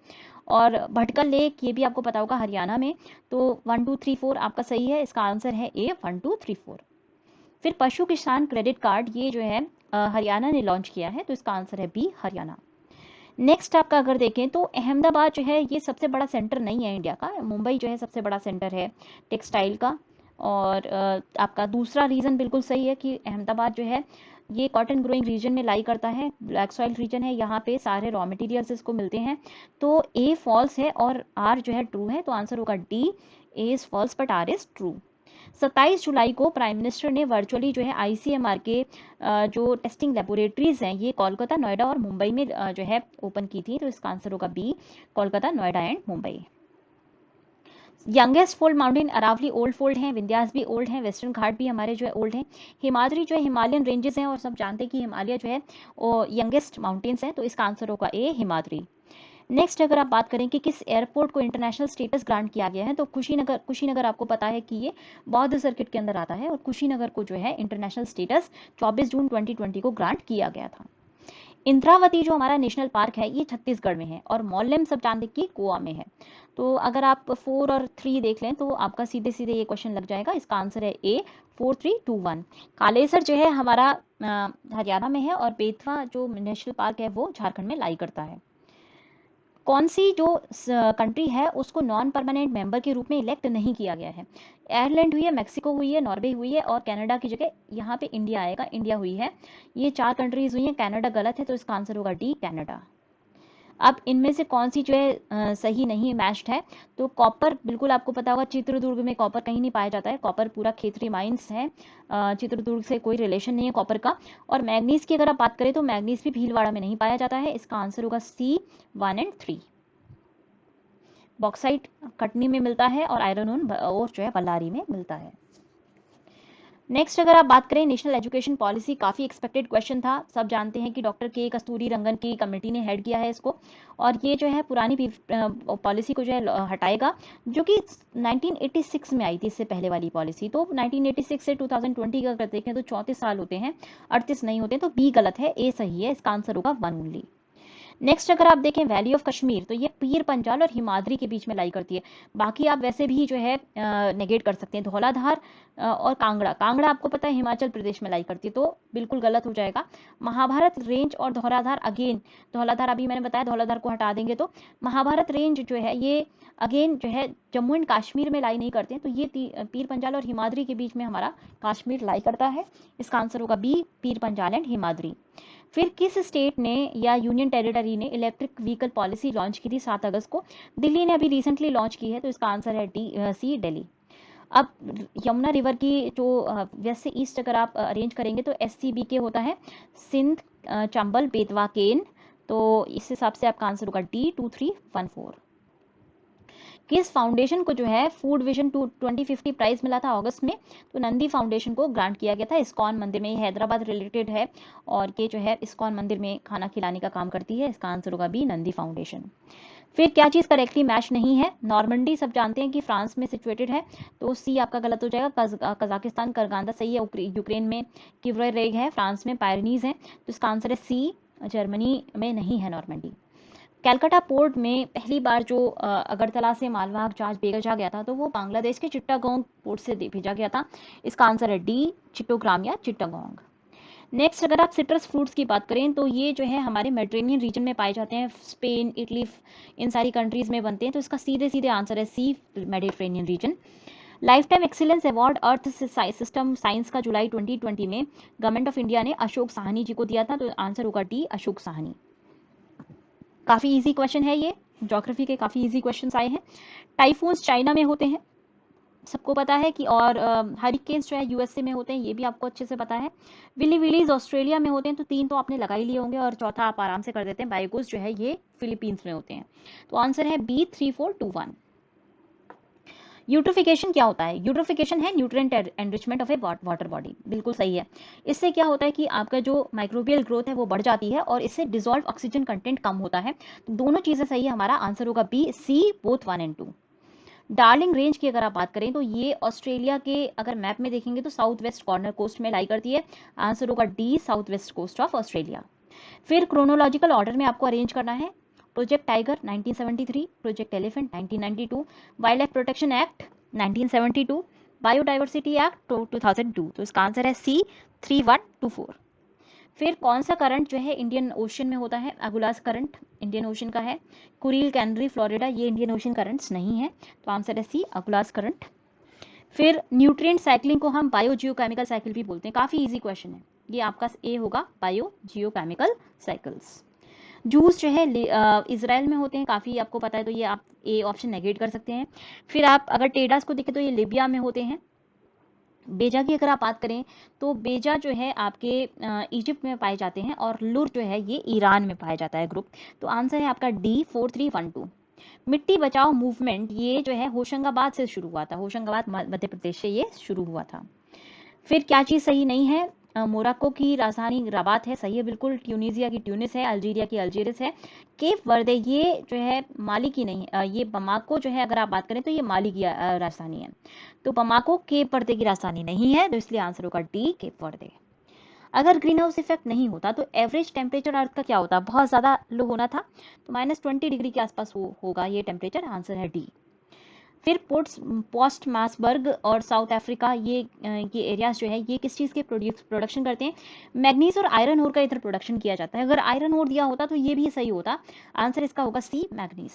और भटकल लेक ये भी आपको पता होगा हरियाणा में, तो 1 2 3 4 आपका सही है, इसका आंसर है ए 1 2 3 4। फिर पशु किसान क्रेडिट कार्ड ये जो है हरियाणा ने लॉन्च किया है, तो इसका आंसर है बी हरियाणा। नेक्स्ट आपका अगर देखें तो अहमदाबाद जो है ये सबसे बड़ा सेंटर नहीं है इंडिया का, मुंबई जो है सबसे बड़ा सेंटर है टेक्सटाइल का। और आपका दूसरा रीज़न बिल्कुल सही है कि अहमदाबाद जो है ये कॉटन ग्रोइंग रीजन में लाई करता है, ब्लैक सॉइल रीजन है, यहाँ पे सारे रॉ मटेरियल्स इसको मिलते हैं, तो ए फॉल्स है और आर जो है ट्रू है, तो आंसर होगा D, A is false but R is true. 27 जुलाई को प्राइम मिनिस्टर ने वर्चुअली जो है आईसीएमआर के जो टेस्टिंग लेबोरेटरीज हैं ये कोलकाता, नोएडा और मुंबई में जो है ओपन की थी, तो इसका आंसर होगा B, Kolkata, Noida and Mumbai. Youngest fold mountain Aravalli old fold है, विंध्यास भी ओल्ड है, वेस्टर्न घाट भी हमारे जो है ओल्ड है, हिमाद्री जो है हिमालयन रेंजेस हैं और सब जानते हैं कि हिमालय जो है वो यंगेस्ट माउंटेन्स हैं, तो इसका आंसर होगा ए हिमाद्री। नेक्स्ट अगर आप बात करें कि किस एयरपोर्ट को इंटरनेशनल स्टेटस ग्रांट किया गया है, तो कुशीनगर आपको पता है कि ये बौद्ध सर्किट के अंदर आता है और कुशीनगर को जो है इंटरनेशनल स्टेटस 24 जून 2020 को ग्रांट किया गया था। इंद्रावती जो हमारा नेशनल पार्क है ये छत्तीसगढ़ में है और मौल्यम सब जानते कि गोवा में है, तो अगर आप 4 और 3 देख लें तो आपका सीधे सीधे ये क्वेश्चन लग जाएगा, इसका आंसर है ए 4 3 2 1। कालेसर जो है हमारा हरियाणा में है और बेतवा जो नेशनल पार्क है वो झारखंड में लाई करता है। कौन सी जो कंट्री है उसको नॉन परमानेंट मेंबर के रूप में इलेक्ट नहीं किया गया है? आयरलैंड हुई है, मैक्सिको हुई है, नॉर्वे हुई है और कनाडा की जगह यहाँ पे इंडिया आएगा, इंडिया हुई है, ये 4 कंट्रीज हुई हैं, कनाडा गलत है, तो इसका आंसर होगा डी कनाडा। अब इनमें से कौन सी जो है सही नहीं मैच्ड है? तो कॉपर बिल्कुल आपको पता होगा, चित्रदुर्ग में कॉपर कहीं नहीं पाया जाता है, कॉपर पूरा खेतरी माइंस है, चित्रदुर्ग से कोई रिलेशन नहीं है कॉपर का। और मैग्नीज की अगर आप बात करें तो मैग्नीज भी भीलवाड़ा में नहीं पाया जाता है, इसका आंसर होगा सी 1 एंड 3। बॉक्साइट कटनी में मिलता है और आयरन और जो है बल्लारी में मिलता है। नेक्स्ट अगर आप बात करें नेशनल एजुकेशन पॉलिसी, काफ़ी एक्सपेक्टेड क्वेश्चन था, सब जानते हैं कि डॉक्टर के कस्तूरी रंगन की कमेटी ने हेड किया है इसको और ये जो है पुरानी पॉलिसी को जो है हटाएगा, जो कि 1986 में आई थी, इससे पहले वाली पॉलिसी। तो 1986 से 2020 का अगर देखें तो 34 साल होते हैं, 38 नहीं होते, तो बी गलत है, ए सही है, इसका आंसर होगा 1 ओनली। नेक्स्ट अगर आप देखें वैली ऑफ कश्मीर, तो ये पीर पंजाल और हिमाद्री के बीच में लाई करती है। बाकी आप वैसे भी जो है नेगेट कर सकते हैं। धौलाधार और कांगड़ा, कांगड़ा आपको पता है हिमाचल प्रदेश में लाई करती है, तो बिल्कुल गलत हो जाएगा। महाभारत रेंज और धौलाधार, अगेन धौलाधार अभी मैंने बताया, धौलाधार को हटा देंगे तो महाभारत रेंज जो है ये अगेन जो है जम्मू एंड कश्मीर में लाई नहीं करते हैं, तो ये पीर पंजाल और हिमाद्री के बीच में हमारा कश्मीर लाई करता है। इसका आंसर होगा बी, पीर पंजाल एंड हिमाद्री। फिर किस स्टेट ने या यूनियन टेरिटरी ने इलेक्ट्रिक व्हीकल पॉलिसी लॉन्च की थी 7 अगस्त को? दिल्ली ने अभी रिसेंटली लॉन्च की है, तो इसका आंसर है सी, दिल्ली। अब यमुना रिवर की जो वेस्ट से ईस्ट अगर आप अरेंज करेंगे तो SCB के होता है सिंध, चंबल, बेतवा, केन। तो इस हिसाब से आपका आंसर होगा डी, 2314। किस फाउंडेशन को जो है फूड विजन 2050 प्राइज मिला था अगस्त में? तो नंदी फाउंडेशन को ग्रांट किया गया था। इस्कॉन मंदिर में, ये हैदराबाद रिलेटेड है और ये जो है इस्कॉन मंदिर में खाना खिलाने का काम करती है। इसका आंसर होगा बी, नंदी फाउंडेशन। फिर क्या चीज़ करेक्टली मैच नहीं है? नॉर्मंडी सब जानते हैं कि फ्रांस में सिचुएटेड है, तो सी आपका गलत हो जाएगा। कजाकिस्तान करगांदा सही है, यूक्रेन में किवरे रेग है, फ्रांस में पायरनीज है, तो इसका आंसर है सी, जर्मनी में नहीं है नॉर्मंडी। कैलकाटा पोर्ट में पहली बार जो अगरतला से मालवाहक जहाज भेजा गया था, तो वो बांग्लादेश के चिट्टागोंग पोर्ट से भेजा गया था। इसका आंसर है डी, चिट्टोग्राम या चिट्टागोंग। नेक्स्ट अगर आप सिट्रस फ्रूट्स की बात करें तो ये जो है हमारे मेडिटेरेनियन रीजन में पाए जाते हैं, स्पेन, इटली, इन सारी कंट्रीज में बनते हैं, तो इसका सीधे सीधे आंसर है C, Mediterranean region. Lifetime excellence award earth system science का जुलाई 2020 में गवर्नमेंट ऑफ इंडिया ने अशोक साहनी जी को दिया था, तो आंसर होगा डी, अशोक साहनी। काफ़ी इजी क्वेश्चन है ये, ज्योग्राफी के काफ़ी इजी क्वेश्चंस आए हैं। टाइफून्स चाइना में होते हैं, सबको पता है कि, और हरिकेन्स जो है USA में होते हैं, ये भी आपको अच्छे से पता है। विली विलीज ऑस्ट्रेलिया में होते हैं, तो 3 तो आपने लगा ही लिए होंगे, और चौथा आप आराम से कर देते हैं, बाइगोस जो है ये फिलीपींस में होते हैं, तो आंसर है बी, 3421। यूट्रोफिकेशन क्या होता है? यूट्रोफिकेशन है nutrient enrichment of A water body, बिल्कुल सही है। इससे क्या होता है कि आपका जो माइक्रोबियल ग्रोथ है वो बढ़ जाती है और इससे डिजॉल्व ऑक्सीजन कंटेंट कम होता है। तो दोनों चीज़ें सही है, हमारा आंसर होगा B, C, both 1 and 2। Darling range की अगर आप बात करें तो ये ऑस्ट्रेलिया के अगर मैप में देखेंगे तो साउथ वेस्ट कॉर्नर कोस्ट में लाई करती है, आंसर होगा D, south west coast of Australia. फिर क्रोनोलॉजिकल ऑर्डर में आपको अरेंज करना है। Project tiger 1973, project elephant 1992, wild life protection act 1972, biodiversity act 2002, तो इसका आंसर है सी, 3124। फिर कौन सा करंट जो है इंडियन ओशन में होता है? अगुलास करंट इंडियन ओशन का है। कुरिल, कैनरी, फ्लोरिडा ये इंडियन ओशन करंट्स नहीं है, तो आंसर है सी, अगुलास करंट। फिर न्यूट्रिएंट साइक्लिंग को हम बायो जियोकेमिकल साइकिल भी बोलते हैं, काफ़ी इजी क्वेश्चन है ये, आपका ए होगा, बायो जियोकेमिकल साइकिल्स। जूस जो है इजराइल में होते हैं, काफ़ी आपको पता है, तो ये आप ए ऑप्शन नेगेट कर सकते हैं। फिर आप अगर टेडास को देखें तो ये लिबिया में होते हैं। बेजा की अगर आप बात करें तो बेजा जो है आपके इजिप्ट में पाए जाते हैं, और लुर जो है ये ईरान में पाया जाता है ग्रुप, तो आंसर है आपका डी, 4312। मिट्टी बचाओ मूवमेंट ये जो है होशंगाबाद से शुरू हुआ था, होशंगाबाद मध्य प्रदेश से ये शुरू हुआ था। फिर क्या चीज़ सही नहीं है? मोरक्को की राजधानी रबात है, सही है बिल्कुल। ट्यूनीसिया की ट्यूनिस है, अल्जीरिया की अल्जीरिस है। केप वर्दे ये जो है माली की नहीं, ये बमाको जो है अगर आप बात करें तो ये माली की राजधानी है, तो बमाको केप वर्दे की राजधानी नहीं है, तो इसलिए आंसर होगा डी, केप वर्दे। अगर ग्रीन हाउस इफेक्ट नहीं होता तो एवरेज टेम्परेचर अर्थ का क्या होता? बहुत ज़्यादा लो होना था, तो -20 डिग्री के आसपास होगा ये टेम्परेचर, आंसर है डी। फिर पोस्ट मासबर्ग और साउथ अफ्रीका ये एरियाज जो है ये किस चीज़ के प्रोडक्शन करते हैं? मैग्नीज और आयरन ओर का इधर प्रोडक्शन किया जाता है। अगर आयरन ओर दिया होता तो ये भी सही होता, आंसर इसका होगा सी, मैग्नीज।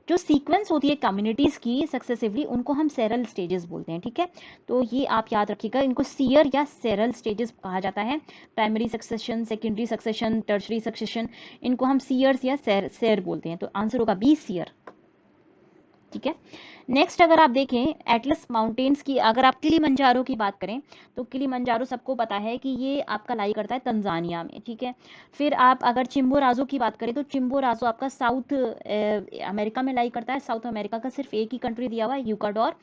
जो सीक्वेंस होती है कम्युनिटीज़ की सक्सेसिवली, उनको हम सेरल स्टेजेस बोलते हैं, ठीक है, तो ये आप याद रखिएगा, इनको सीयर या सेरल स्टेजेस कहा जाता है। Primary succession, secondary succession, tertiary succession, इनको हम सीयर्स या सेर बोलते हैं, तो आंसर होगा बी, सीयर, ठीक है। नेक्स्ट अगर आप देखें एटलस माउंटेन्स की, अगर आप किलिमंजारो की बात करें तो किलिमंजारो सबको पता है कि ये आपका लाई करता है तंजानिया में, ठीक है। फिर आप अगर चिम्बोराजो की बात करें तो चिम्बोराजो आपका साउथ अमेरिका में लाई करता है। साउथ अमेरिका का सिर्फ एक ही कंट्री दिया हुआ है, यूकाडोर,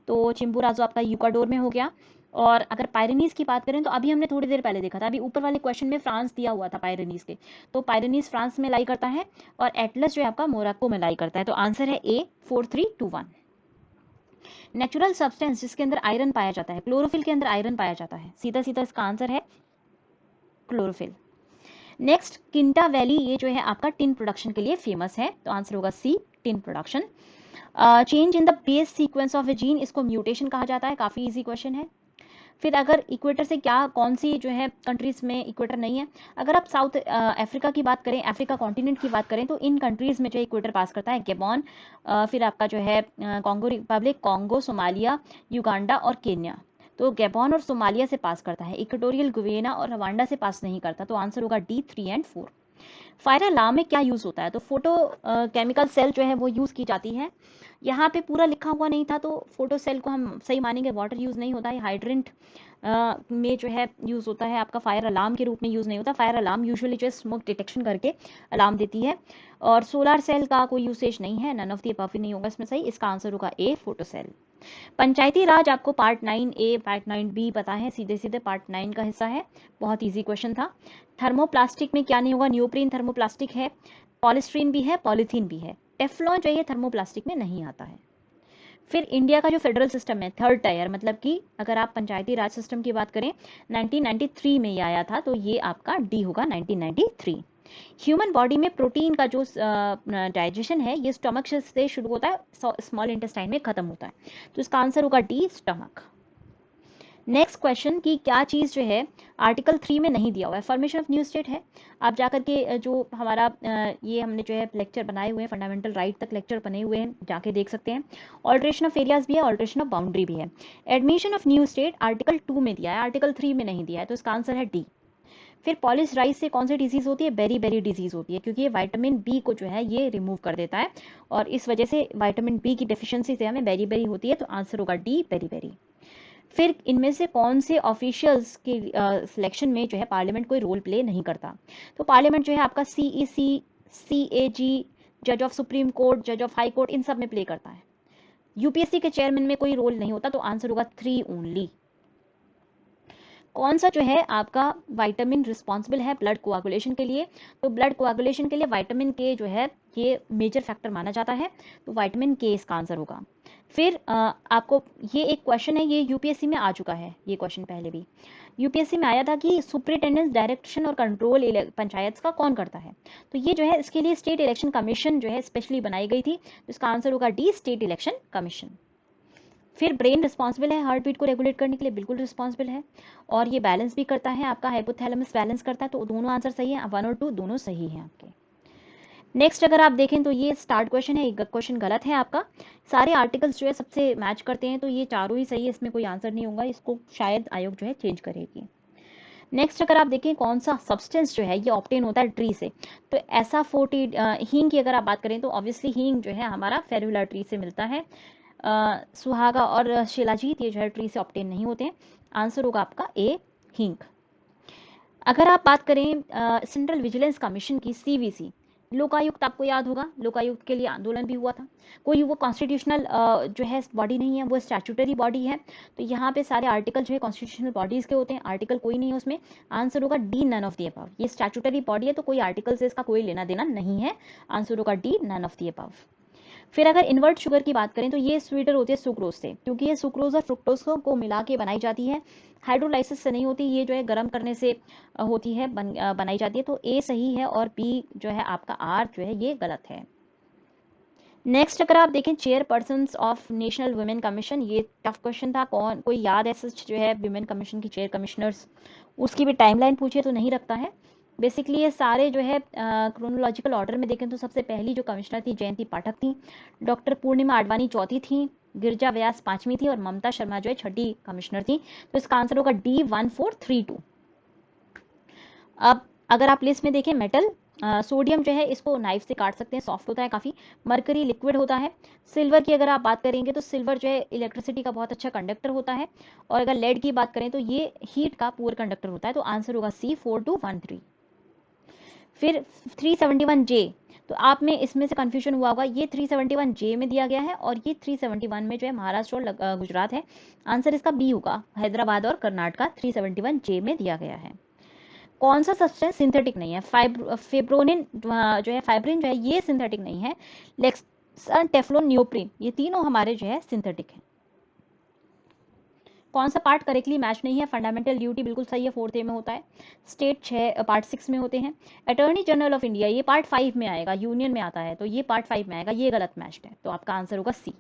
तो चिम्बोराजो आपका यूकाडोर में हो गया। और अगर पायरेनीज की बात करें तो अभी हमने थोड़ी देर पहले देखा था, अभी ऊपर वाले क्वेश्चन में फ्रांस दिया हुआ था पायरेनीज के, तो पायरेनीज फ्रांस में लाई करता है, और एटलस जो है आपका मोरक्को में लाई करता है, तो आंसर है ए, 4321। नेचुरल सब्सटेंस जिसके अंदर आयरन पाया जाता है, क्लोरोफिल के अंदर आयरन पाया जाता है, सीधा सीधा इसका आंसर है क्लोरोफिल। नेक्स्ट किंटा वैली, ये जो है आपका टिन प्रोडक्शन के लिए फेमस है, तो आंसर होगा C, tin production. Change in the base sequence of a gene, इसको म्यूटेशन कहा जाता है, काफी इजी क्वेश्चन है। फिर अगर इक्वेटर से क्या, कौन सी जो है कंट्रीज में इक्वेटर नहीं है, अगर आप साउथ अफ्रीका की बात करें, अफ्रीका कॉन्टिनेंट की बात करें, तो इन कंट्रीज में जो इक्वेटर पास करता है गैबॉन, फिर आपका जो है Congo Republic, Congo, Somalia, Uganda और केन्या। तो गैबॉन और सोमालिया से पास करता है, इक्वेटोरियल गुवेना और रवांडा से पास नहीं करता, तो आंसर होगा डी, 3 एंड 4। फायर अलार्म में क्या यूज होता है, तो फोटो केमिकल सेल जो है वो यूज की जाती है। यहाँ पे पूरा लिखा हुआ नहीं था, तो फोटो सेल को हम सही मानेंगे, वाटर यूज नहीं होता है, हाइड्रेंट में जो है यूज होता है आपका, फायर अलार्म के रूप में यूज नहीं होता। फायर अलार्म यूजुअली जो स्मोक डिटेक्शन करके अलार्म देती है। और सोलर सेल का कोई यूसेज नहीं है, नन ऑफ दी अबव नहीं होगा इसमें सही, इसका आंसर होगा ए, फोटो सेल। पंचायती राज आपको पार्ट 9A पार्ट 9B पता है, सीधे सीधे पार्ट 9 का हिस्सा है, बहुत इजी क्वेश्चन था। थर्मोप्लास्टिक में क्या नहीं होगा, न्यूप्रीन थर्मोप्लास्टिक है, पॉलिस्ट्रीन भी है, पॉलीथीन भी है, टेफ्लॉन जो है थर्मोप्लास्टिक में नहीं आता है। फिर इंडिया का जो फेडरल सिस्टम है, थर्ड टायर, मतलब कि अगर आप पंचायती राज सिस्टम की बात करें 1993 में ये आया था, तो ये आपका डी होगा, 1993। ह्यूमन बॉडी में प्रोटीन का जो डाइजेशन है ये स्टमक से शुरू होता है, स्मॉल इंटेस्टाइन में खत्म होता है, तो इसका आंसर होगा डी, स्टमक। नेक्स्ट क्वेश्चन कि क्या चीज़ जो है आर्टिकल 3 में नहीं दिया हुआ है, फॉर्मेशन ऑफ न्यू स्टेट है। आप जाकर के जो हमारा ये हमने जो है लेक्चर बनाए हुए हैं, फंडामेंटल राइट तक लेक्चर बने हुए हैं, जाके देख सकते हैं। ऑल्ट्रेशन ऑफ एरियाज भी है, ऑल्ट्रेशन ऑफ बाउंड्री भी है। Admission of new state article 2 में दिया है, आर्टिकल 3 में नहीं दिया है, तो इसका आंसर है डी। फिर पॉलिश राइस से कौन सी डिजीज होती है, बेरी बेरी डिजीज होती है, क्योंकि ये विटामिन बी को जो है ये रिमूव कर देता है, और इस वजह से विटामिन बी की डेफिशिएंसी से हमें बेरी बेरी होती है, तो आंसर होगा डी, बेरी बेरी। फिर इनमें से कौन से ऑफिशियल्स के सिलेक्शन में जो है पार्लियामेंट कोई रोल प्ले नहीं करता, तो पार्लियामेंट जो है आपका सीईसी, सीएजी, जज ऑफ सुप्रीम कोर्ट, जज ऑफ हाई कोर्ट, इन सब में प्ले करता है। यूपीएससी के चेयरमैन में कोई रोल नहीं होता, तो आंसर होगा 3 ओनली। कौन सा जो है आपका विटामिन रिस्पॉन्सिबल है ब्लड कोआगुलेशन के लिए, तो ब्लड कोआगुलेशन के लिए विटामिन के जो है ये मेजर फैक्टर माना जाता है, तो विटामिन के इसका आंसर होगा। फिर आपको ये एक क्वेश्चन है, ये यूपीएससी में आ चुका है, ये क्वेश्चन पहले भी यूपीएससी में आया था कि सुपरिटेंडेंस डायरेक्शन और कंट्रोल पंचायत का कौन करता है, तो ये जो है इसके लिए स्टेट इलेक्शन कमीशन जो है स्पेशली बनाई गई थी, तो इसका आंसर होगा डी, स्टेट इलेक्शन कमीशन। फिर ब्रेन रिस्पॉन्सिबल है हार्ट बीट को रेगुलेट करने के लिए, बिल्कुल रिस्पॉन्सिबल है, और ये बैलेंस भी करता है, आपका हाइपोथैलेमस बैलेंस करता है, तो दोनों आंसर सही है, 1 और 2 दोनों सही हैं आपके। नेक्स्ट अगर आप देखें तो ये स्टार्ट क्वेश्चन है, एक क्वेश्चन गलत है आपका, सारे आर्टिकल्स जो है सबसे मैच करते हैं, तो ये चारों ही सही है, इसमें कोई आंसर नहीं होगा, इसको शायद आयोग जो है चेंज करेगी। नेक्स्ट अगर आप देखें कौन सा सब्सटेंस जो है ये ऑब्टेन होता है ट्री से, तो ऐसा 40 हींग की अगर आप बात करें तो ऑब्वियसली हींग जो है हमारा फेरुला ट्री से मिलता है, सुहागा और शिलाजीत ये जो है ट्री से ऑब्टेन नहीं होते हैं, आंसर होगा आपका ए, हींग। अगर आप बात करें सेंट्रल विजिलेंस कमीशन की, सीवीसी, लोकायुक्त आपको याद होगा, लोकायुक्त के लिए आंदोलन भी हुआ था, कोई वो कॉन्स्टिट्यूशनल जो है बॉडी नहीं है, वो स्टैट्यूटरी बॉडी है, तो यहाँ पे सारे आर्टिकल जो है कॉन्स्टिट्यूशनल बॉडीज के होते हैं, आर्टिकल कोई नहीं है उसमें, आंसर होगा D, none of the above. ये स्टैट्यूटरी बॉडी है तो कोई आर्टिकल से इसका कोई लेना देना नहीं है, आंसर होगा D, none of the above. फिर अगर इन्वर्ट शुगर की बात करें तो ये स्वीटर होती है सुक्रोज से, क्योंकि ये सुक्रोज और फ्रुक्टोज को मिला के बनाई जाती है, हाइड्रोलाइसिस से नहीं होती, ये जो है गर्म करने से होती है, बनाई जाती है, तो ए सही है और बी जो है आपका आर जो है ये गलत है। नेक्स्ट अगर आप देखें chairperson of national women commission, ये टफ क्वेश्चन था, कौन कोई याद है सच जो है वुमेन कमीशन की चेयर कमिश्नर्स, उसकी भी टाइमलाइन पूछिए तो नहीं रखता है। बेसिकली ये सारे जो है क्रोनोलॉजिकल ऑर्डर में देखें तो सबसे पहली जो कमिश्नर थी जयंती पाठक थी, डॉक्टर पूर्णिमा आडवाणी चौथी थी, गिरजा व्यास 5वीं थी, और ममता शर्मा जो है 6ठी कमिश्नर थी, तो इसका आंसर होगा डी, 1432। अब अगर आप लिस्ट में देखें मेटल, सोडियम जो है इसको नाइफ से काट सकते हैं, सॉफ्ट होता है काफ़ी, मरकरी लिक्विड होता है, सिल्वर की अगर आप बात करेंगे तो सिल्वर जो है इलेक्ट्रिसिटी का बहुत अच्छा कंडक्टर होता है, और अगर लेड की बात करें तो ये हीट का पुअर कंडक्टर होता है, तो आंसर होगा सी, 4213। फिर 371J, तो आप में इसमें से कंफ्यूजन हुआ होगा, ये 371J में दिया गया है और ये 371 में जो है महाराष्ट्र और गुजरात है, आंसर इसका बी होगा, हैदराबाद और कर्नाटका 371J में दिया गया है। कौन सा सब्सटेंस सिंथेटिक नहीं है, फेब्रोनिन जो है, फाइब्रिन जो है ये सिंथेटिक नहीं है, लेक्सन, टेफ्लोन, नियोप्रीन, ये तीनों हमारे जो है सिंथेटिक है। कौन सा पार्ट करेक्टली मैच नहीं है? फंडामेंटल ड्यूटी बिल्कुल सही है, 4th में होता है। स्टेट 6 पार्ट 6 में होते हैं। अटॉर्नी जनरल ऑफ इंडिया ये पार्ट 5 में आएगा, यूनियन में आता है तो ये पार्ट 5 में आएगा, ये गलत मैच्ड है, तो आपका आंसर होगा सी।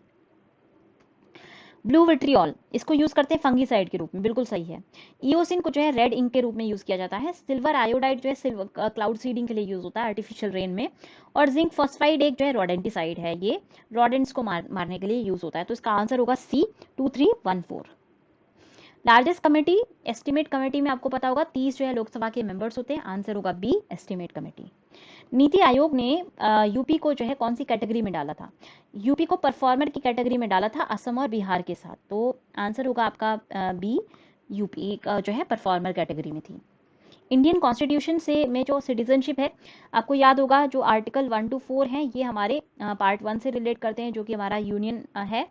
ब्लू विट्रियॉल इसको यूज करते हैं फंगीसाइड के रूप में, बिल्कुल सही है। ईओसिन को जो है रेड इंक के रूप में यूज किया जाता है। सिल्वर आयोडाइड जो है सिल्वर क्लाउड सीडिंग के लिए यूज होता है आर्टिफिशियल रेन में। और जिंक फॉस्फाइड एक जो है रोडेंटिसाइड है, ये रोडेंट्स को मारने के लिए यूज होता है, तो इसका आंसर होगा सी 2314। लार्जेस्ट कमेटी एस्टिमेट कमेटी में आपको पता होगा 30 जो है लोकसभा के मेंबर्स होते हैं, आंसर होगा B estimate committee. NITI Aayog ने यूपी को जो है कौन सी कैटेगरी में डाला था? यूपी को परफॉर्मर की कैटेगरी में डाला था असम और बिहार के साथ, तो आंसर होगा आपका बी, यूपी जो है परफॉर्मर कैटेगरी में थी। इंडियन कॉन्स्टिट्यूशन से में जो सिटीजनशिप है, आपको याद होगा जो आर्टिकल 1 to 4 हैं ये हमारे पार्ट 1 से रिलेट करते हैं, जो कि हमारा यूनियन है,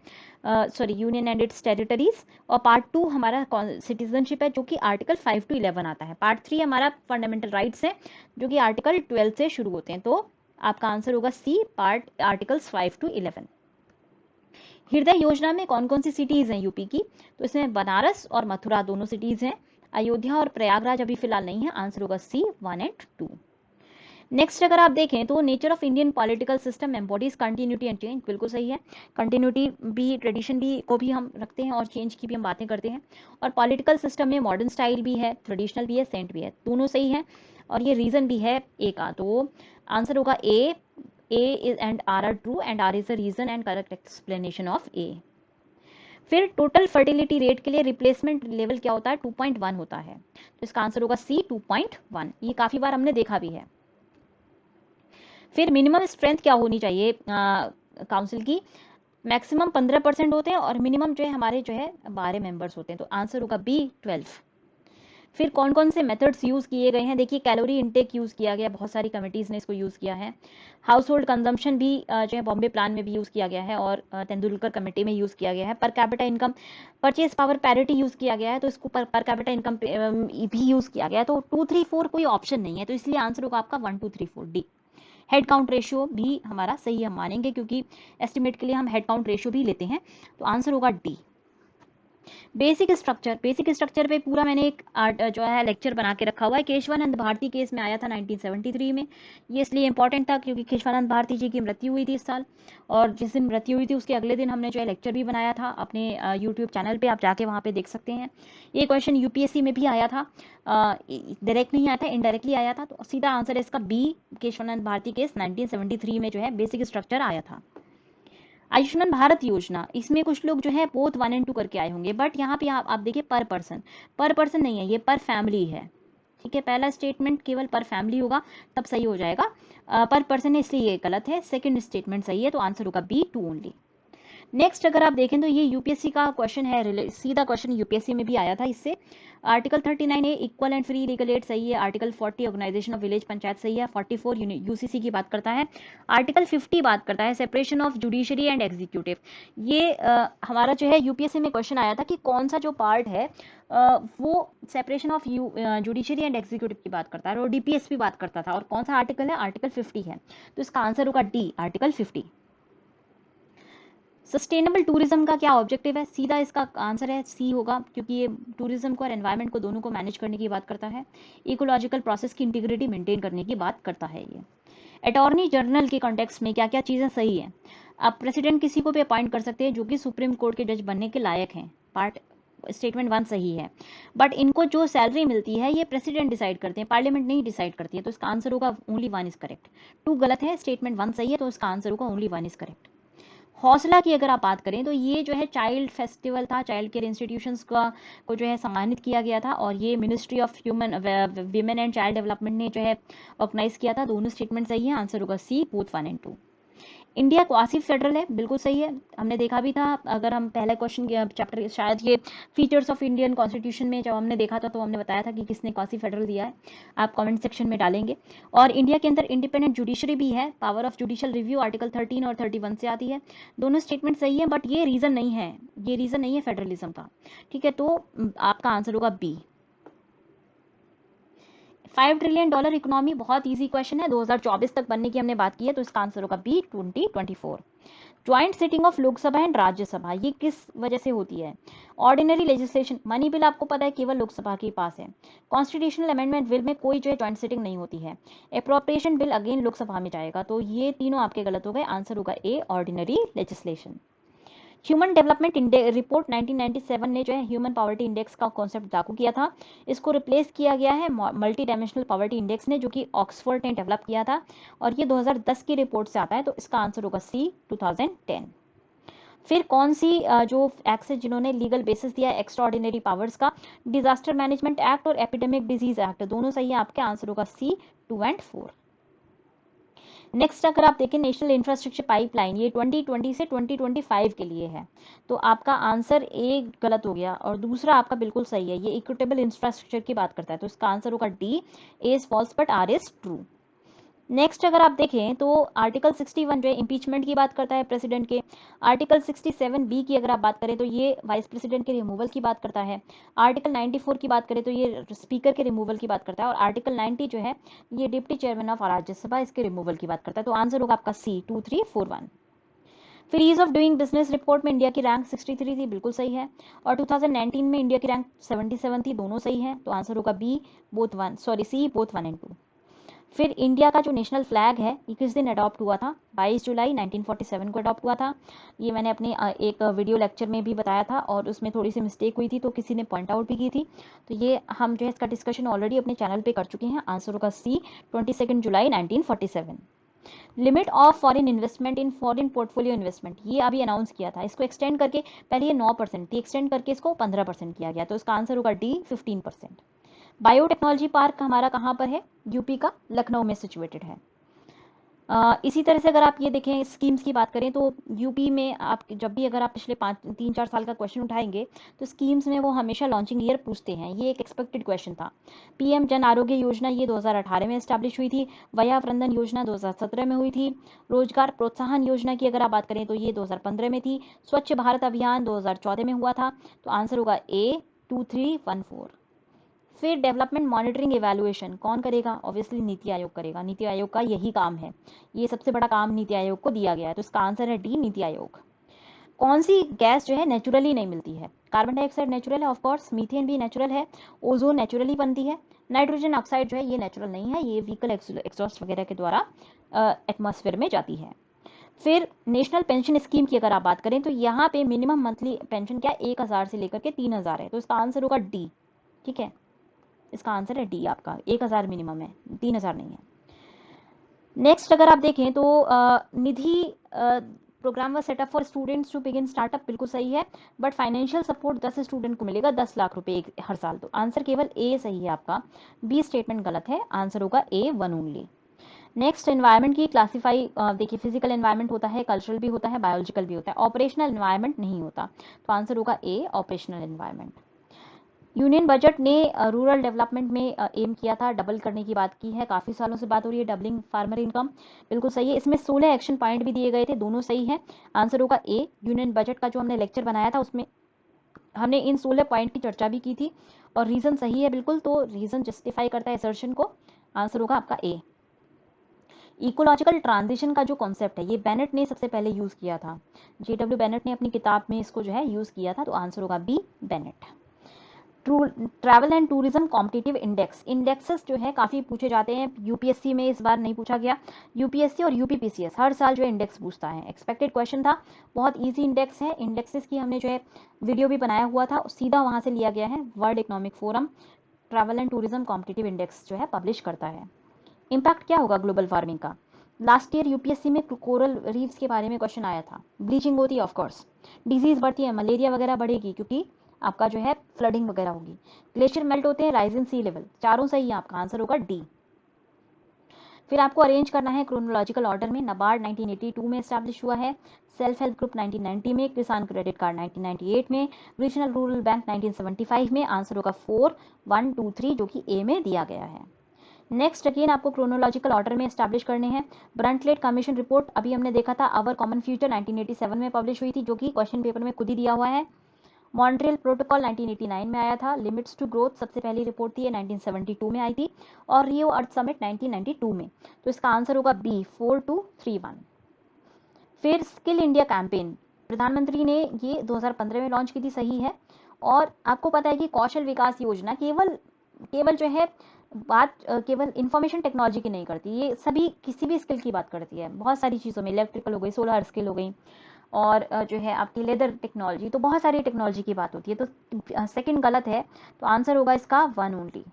sorry union and it's territories. और पार्ट 2 हमारा सिटीजनशिप है, जो कि आर्टिकल 5 to 11 आता है। पार्ट 3 हमारा फंडामेंटल राइट्स है, जो कि आर्टिकल 12 से शुरू होते हैं, तो आपका आंसर होगा सी, पार्ट आर्टिकल्स 5 to 11। हृदय योजना में कौन कौन सी सिटीज़ हैं यूपी की? तो इसमें बनारस और मथुरा दोनों सिटीज़ हैं। अयोध्या और प्रयागराज अभी फिलहाल नहीं है, आंसर होगा सी 1 and 2। नेक्स्ट अगर आप देखें तो nature of Indian political system embodies continuity and change, बिल्कुल सही है। कंटिन्यूटी भी, ट्रेडिशन भी को भी हम रखते हैं और चेंज की भी हम बातें करते हैं। और पॉलिटिकल सिस्टम में मॉडर्न स्टाइल भी है, ट्रेडिशनल भी है, सेंट भी है, दोनों सही है। और ये रीजन भी है ए का, तो आंसर होगा A and R are true and R is a reason and correct explanation of A. फिर टोटल फर्टिलिटी रेट के लिए रिप्लेसमेंट लेवल क्या होता है? 2.1 होता है, तो इसका आंसर होगा सी 2.1। ये काफी बार हमने देखा भी है। फिर मिनिमम स्ट्रेंथ क्या होनी चाहिए काउंसिल की? मैक्सिमम 15% होते हैं और मिनिमम जो है हमारे जो है 12 मेंबर्स होते हैं, तो आंसर होगा बी 12। फिर कौन कौन से मेथड्स यूज़ किए गए हैं? देखिए कैलोरी इनटेक यूज़ किया गया, बहुत सारी कमिटीज़ ने इसको यूज़ किया है। हाउस होल्ड कंजम्पशन भी जो है बॉम्बे प्लान में भी यूज़ किया गया है और तेंदुलकर कमेटी में यूज़ किया गया है। Per capita income, purchase power parity use किया गया है, तो इसको पर कैपिटा इनकम भी यूज़ किया गया है, तो 2 3 4 कोई ऑप्शन नहीं है, तो इसलिए आंसर होगा आपका 1 2 3 4 डी। हेड काउंट रेशियो भी हमारा सही हम मानेंगे, क्योंकि एस्टिमेट के लिए हम हेड काउंट रेशियो भी लेते हैं, तो आंसर होगा डी। बेसिक स्ट्रक्चर पे पूरा मैंने एक जो है लेक्चर बना के रखा हुआ है। केशवानंद भारती केस में आया था 1973 में, ये इसलिए इंपॉर्टेंट था क्योंकि केशवानंद भारती जी की मृत्यु हुई थी इस साल, और जिस दिन मृत्यु हुई थी उसके अगले दिन हमने जो है लेक्चर भी बनाया था अपने यूट्यूब चैनल पे, आप जाके वहाँ पे देख सकते हैं। ये क्वेश्चन यूपीएससी में भी आया था, डायरेक्ट नहीं आया था, इनडायरेक्टली आया था, तो सीधा आंसर है इसका बी, केशवानंद भारती केस 1973 में जो है बेसिक स्ट्रक्चर आया था। आयुष्मान भारत योजना, इसमें कुछ लोग जो है बोथ 1 and 2 करके आए होंगे, बट यहाँ पे आप देखिए पर पर्सन नहीं है, ये पर फैमिली है, ठीक है। पहला स्टेटमेंट केवल पर फैमिली होगा तब सही हो जाएगा, पर पर्सन है इसलिए ये गलत है। सेकंड स्टेटमेंट सही है, तो आंसर होगा बी 2 ओनली। नेक्स्ट अगर आप देखें तो ये यूपीएससी का क्वेश्चन है, सीधा क्वेश्चन यूपीएससी में भी आया था इससे। Article 39A equal and free legal aid सही है। Article 40 organisation of village panchayat सही है। 44 यूसीसी की बात करता है। आर्टिकल 50 बात करता है separation of judiciary and executive. ये हमारा जो है यूपीएससी में क्वेश्चन आया था कि कौन सा जो पार्ट है वो separation of judiciary and executive की बात करता है, और डीपीएस भी बात करता था, और कौन सा आर्टिकल है? आर्टिकल 50 है, तो इसका आंसर होगा डी, आर्टिकल 50। सस्टेनेबल टूरिज्म का क्या ऑब्जेक्टिव है? सीधा इसका आंसर है सी होगा, क्योंकि ये टूरिज्म को और एनवायरनमेंट को दोनों को मैनेज करने की बात करता है। इकोलॉजिकल प्रोसेस की इंटीग्रिटी मेंटेन करने की बात करता है ये। अटॉर्नी जनरल के कॉन्टेक्स्ट में क्या क्या चीज़ें सही है? आप प्रेसिडेंट किसी को भी अपॉइंट कर सकते हैं जो कि सुप्रीम कोर्ट के जज बनने के लायक हैं, पार्ट स्टेटमेंट 1 सही है। बट इनको जो सैलरी मिलती है ये प्रेसिडेंट डिसाइड करते हैं, पार्लियामेंट नहीं डिसाइड करती है, तो इसका आंसर होगा ओनली 1 इज करेक्ट। 2 गलत है, स्टेटमेंट 1 सही है, तो इसका आंसर होगा ओनली 1 इज करेक्ट। हौसला की अगर आप बात करें तो ये जो है चाइल्ड फेस्टिवल था, चाइल्ड केयर इंस्टीट्यूशंस का को जो है सम्मानित किया गया था, और ये ministry of human women and child development ने जो है ऑर्गेनाइज किया था। दोनों स्टेटमेंट सही है, आंसर होगा C, both 1 and 2। India quasi federal है, बिल्कुल सही है, हमने देखा भी था। अगर हम पहले क्वेश्चन चैप्टर शायद ये फीचर्स ऑफ इंडियन कॉन्स्टिट्यूशन में जब हमने देखा था तो हमने बताया था कि किसने क्वासी फेडरल दिया है, आप कमेंट सेक्शन में डालेंगे। और इंडिया के अंदर इंडिपेंडेंट जुडिशरी भी है, power of judicial review article 13 और 31 से आती है। दोनों स्टेटमेंट सही है, बट ये रीज़न नहीं है, ये रीज़न नहीं है फेडरलिज्म का, ठीक है। तो आपका आंसर होगा बी। $5 ट्रिलियन इकोनॉमी बहुत इजी क्वेश्चन है, 2024 तक बनने की हमने बात की है, तो इसका आंसर होगा B 2024। Joint sitting of Lok Sabha and Rajya Sabha, ये किस वजह से होती है? ऑर्डिनरी लेजिस्लेशन, मनी बिल आपको पता है केवल लोकसभा के पास है। कॉन्स्टिट्यूशनल अमेंडमेंट बिल में कोई जो है ज्वाइंट सिटिंग नहीं होती है। अप्रोप्रिएशन बिल अगेन लोकसभा में जाएगा, तो ये तीनों आपके गलत हो गए। आंसर होगा A, ordinary legislation. Human development report 1997 ने जो है ह्यूमन पॉवर्टी इंडेक्स का कॉन्सेप्ट लागू किया था। इसको रिप्लेस किया गया है मल्टी डायमेंशनल पॉवर्टी इंडेक्स ने, जो कि ऑक्सफोर्ड ने डेवलप किया था, और ये 2010 की रिपोर्ट से आता है, तो इसका आंसर होगा सी, 2010। फिर कौन सी जो एक्ट्स है जिन्होंने लीगल बेसिस दिया है एक्स्ट्रा ऑर्डिनरी पावर्स का? डिजास्टर मैनेजमेंट एक्ट और एपिडेमिक डिजीज एक्ट, दोनों सही है आपके। आंसर होगा सी, 2 एंड 4। नेक्स्ट अगर आप देखें नेशनल इंफ्रास्ट्रक्चर पाइपलाइन, ये 2020 से 2025 के लिए है, तो आपका आंसर ए गलत हो गया और दूसरा आपका बिल्कुल सही है। ये इक्विटेबल इंफ्रास्ट्रक्चर की बात करता है, तो इसका आंसर होगा D, A is false but R is true. Next अगर आप देखें तो आर्टिकल 61 जो है इम्पीचमेंट की बात करता है प्रेसिडेंट के। आर्टिकल 67 बी की अगर आप बात करें तो ये वाइस प्रेसिडेंट के रिमूवल की बात करता है। आर्टिकल 94 की बात करें तो ये स्पीकर के रिमूवल की बात करता है, और आर्टिकल 90 जो है ये डिप्टी चेयरमैन ऑफ राज्यसभा, इसके रिमूवल की बात करता है। तो आंसर होगा आपका सी, 2341। फिर ease of doing business report में इंडिया की रैंक 63 थी, बिल्कुल सही है, और 2019 में इंडिया की रैंक 77 थी, दोनों सही है, तो आंसर होगा B, both one, sorry C, both 1 and 2। फिर इंडिया का जो नेशनल फ्लैग है ये किस दिन अडॉप्ट हुआ था? 22 जुलाई 1947 को अडॉप्ट हुआ था। ये मैंने अपने एक वीडियो लेक्चर में भी बताया था, और उसमें थोड़ी सी मिस्टेक हुई थी तो किसी ने पॉइंट आउट भी की थी, तो ये हम जो है इसका डिस्कशन ऑलरेडी अपने चैनल पे कर चुके हैं। आंसर होगा सी, 22 जुलाई 1947। Limit of foreign investment in foreign portfolio investment, ये अभी अनाउंस किया था, इसको एक्सटेंड करके, पहले ये 9% थी, एक्सटेंड करके इसको 15% किया गया, तो इसका आंसर होगा डी, 15%। बायोटेक्नोलॉजी पार्क हमारा कहाँ पर है? यूपी का लखनऊ में सिचुएटेड है। इसी तरह से अगर आप ये देखें स्कीम्स की बात करें तो यूपी में आप जब भी अगर आप पिछले 3-4 साल का क्वेश्चन उठाएंगे तो स्कीम्स में वो हमेशा लॉन्चिंग ईयर पूछते हैं, ये एक एक्सपेक्टेड क्वेश्चन था। पीएम जन आरोग्य योजना ये 2018 में एस्टैब्लिश हुई थी। वया वृंदन योजना 2017 में हुई थी। रोजगार प्रोत्साहन योजना की अगर आप बात करें तो ये 2015 में थी। स्वच्छ भारत अभियान 2014 में हुआ था, तो आंसर होगा ए, 2314। फिर डेवलपमेंट मॉनिटरिंग इवैल्यूएशन कौन करेगा? ऑब्वियसली नीति आयोग करेगा, नीति आयोग का यही काम है, ये सबसे बड़ा काम नीति आयोग को दिया गया है, तो इसका आंसर है डी, नीति आयोग। कौन सी गैस जो है नेचुरली नहीं मिलती है? कार्बन डाइऑक्साइड नेचुरल है ऑफकोर्स, मीथेन भी नेचुरल है, ओजोन नेचुरली बनती है, नाइट्रोजन ऑक्साइड जो है ये नेचुरल नहीं है, ये व्हीकल एग्जॉस्ट वगैरह के द्वारा एटमॉस्फेयर में जाती है। फिर नेशनल पेंशन स्कीम की अगर आप बात करें तो यहाँ पे मिनिमम मंथली पेंशन क्या 1000 से लेकर के 3000 है, तो इसका आंसर होगा डी। ठीक है, इसका आंसर है डी आपका, 1000 मिनिमम है, 3000 नहीं है। नेक्स्ट अगर आप देखें तो निधि प्रोग्राम व setup for students to begin startup, बिल्कुल सही है, बट फाइनेंशियल सपोर्ट 10 स्टूडेंट को मिलेगा 10 लाख रुपए हर साल, तो आंसर केवल ए सही है आपका, बी स्टेटमेंट गलत है, आंसर होगा ए, 1 ओनली। नेक्स्ट एनवायरनमेंट की क्लासीफाई देखिए, फिजिकल एनवायरनमेंट होता है, कल्चरल भी होता है, बायोलॉजिकल भी होता है, ऑपरेशनल एनवायरनमेंट नहीं होता, तो आंसर होगा ए, ऑपरेशनल एनवायरनमेंट। यूनियन बजट ने रूरल डेवलपमेंट में एम किया था, डबल करने की बात की है, काफ़ी सालों से बात हो रही है डबलिंग फार्मर इनकम, बिल्कुल सही है। इसमें 16 एक्शन पॉइंट भी दिए गए थे, दोनों सही है, आंसर होगा ए। यूनियन बजट का जो हमने लेक्चर बनाया था उसमें हमने इन 16 पॉइंट की चर्चा भी की थी, और रीज़न सही है बिल्कुल, तो रीज़न जस्टिफाई करता है असर्शन को, आंसर होगा आपका ए। इकोलॉजिकल ट्रांजिशन का जो कॉन्सेप्ट है ये बेनेट ने सबसे पहले यूज़ किया था, जेडब्ल्यू बेनेट ने अपनी किताब में इसको जो है यूज़ किया था, तो आंसर होगा B, Bennett. Travel and tourism competitive index, indexes जो है काफ़ी पूछे जाते हैं, यूपीएससी में इस बार नहीं पूछा गया, यूपीएससी और यूपीपीसीएस हर साल जो है इंडेक्स पूछता है, एक्सपेक्टेड क्वेश्चन था, बहुत इजी इंडेक्स है। इंडेक्सेस की हमने जो है वीडियो भी बनाया हुआ था, सीधा वहाँ से लिया गया है, world economic forum travel and tourism competitive index जो है पब्लिश करता है। इम्पैक्ट क्या होगा ग्लोबल वार्मिंग का? लास्ट ईयर यूपीएससी में कोरल रीफ्स के बारे में क्वेश्चन आया था, ब्लीचिंग होती है ऑफकोर्स, डिजीज बढ़ती है, मलेरिया वगैरह बढ़ेगी क्योंकि आपका जो है फ्लडिंग वगैरह होगी, ग्लेशियर मेल्ट होते हैं, राइज इन सी लेवल, चारों सही है, आपका आंसर होगा डी। फिर आपको अरेंज करना है क्रोनोलॉजिकल ऑर्डर में, नबार्ड 1982 में एस्टैब्लिश हुआ है, सेल्फ हेल्प ग्रुप 1990 में, किसान क्रेडिट कार्ड 1998 में, रीजनल रूरल बैंक 1975 में, आंसर होगा 4, 1, 2, 3 जो कि ए में दिया गया है। नेक्स्ट अगेन आपको क्रोनोलॉजिकल ऑर्डर में एस्टैब्लिश करने हैं। ब्रंटलेट कमीशन रिपोर्ट अभी हमने देखा था, आवर कॉमन फ्यूचर 1987 में पब्लिश हुई थी, जो कि क्वेश्चन पेपर में खुद ही दिया हुआ है। मॉन्ट्रियल प्रोटोकॉल 1989 में आया था, लिमिट्स टू ग्रोथ सबसे पहली रिपोर्ट थी, 1972 में आई थी, और रियो अर्थ समिट 1992 में, तो इसका आंसर होगा बी, 4231। फिर स्किल इंडिया कैंपेन प्रधानमंत्री ने ये 2015 में लॉन्च की थी, सही है। और आपको पता है कि कौशल विकास योजना केवल केवल जो है बात केवल इंफॉर्मेशन टेक्नोलॉजी की नहीं करती, ये सभी किसी भी स्किल की बात करती है। बहुत सारी चीज़ों में इलेक्ट्रिकल हो गई, सोलर स्किल हो गई, और जो है आपकी लेदर टेक्नोलॉजी, तो बहुत सारी टेक्नोलॉजी की बात होती है। तो सेकंड गलत है, तो आंसर होगा इसका वन ओनली।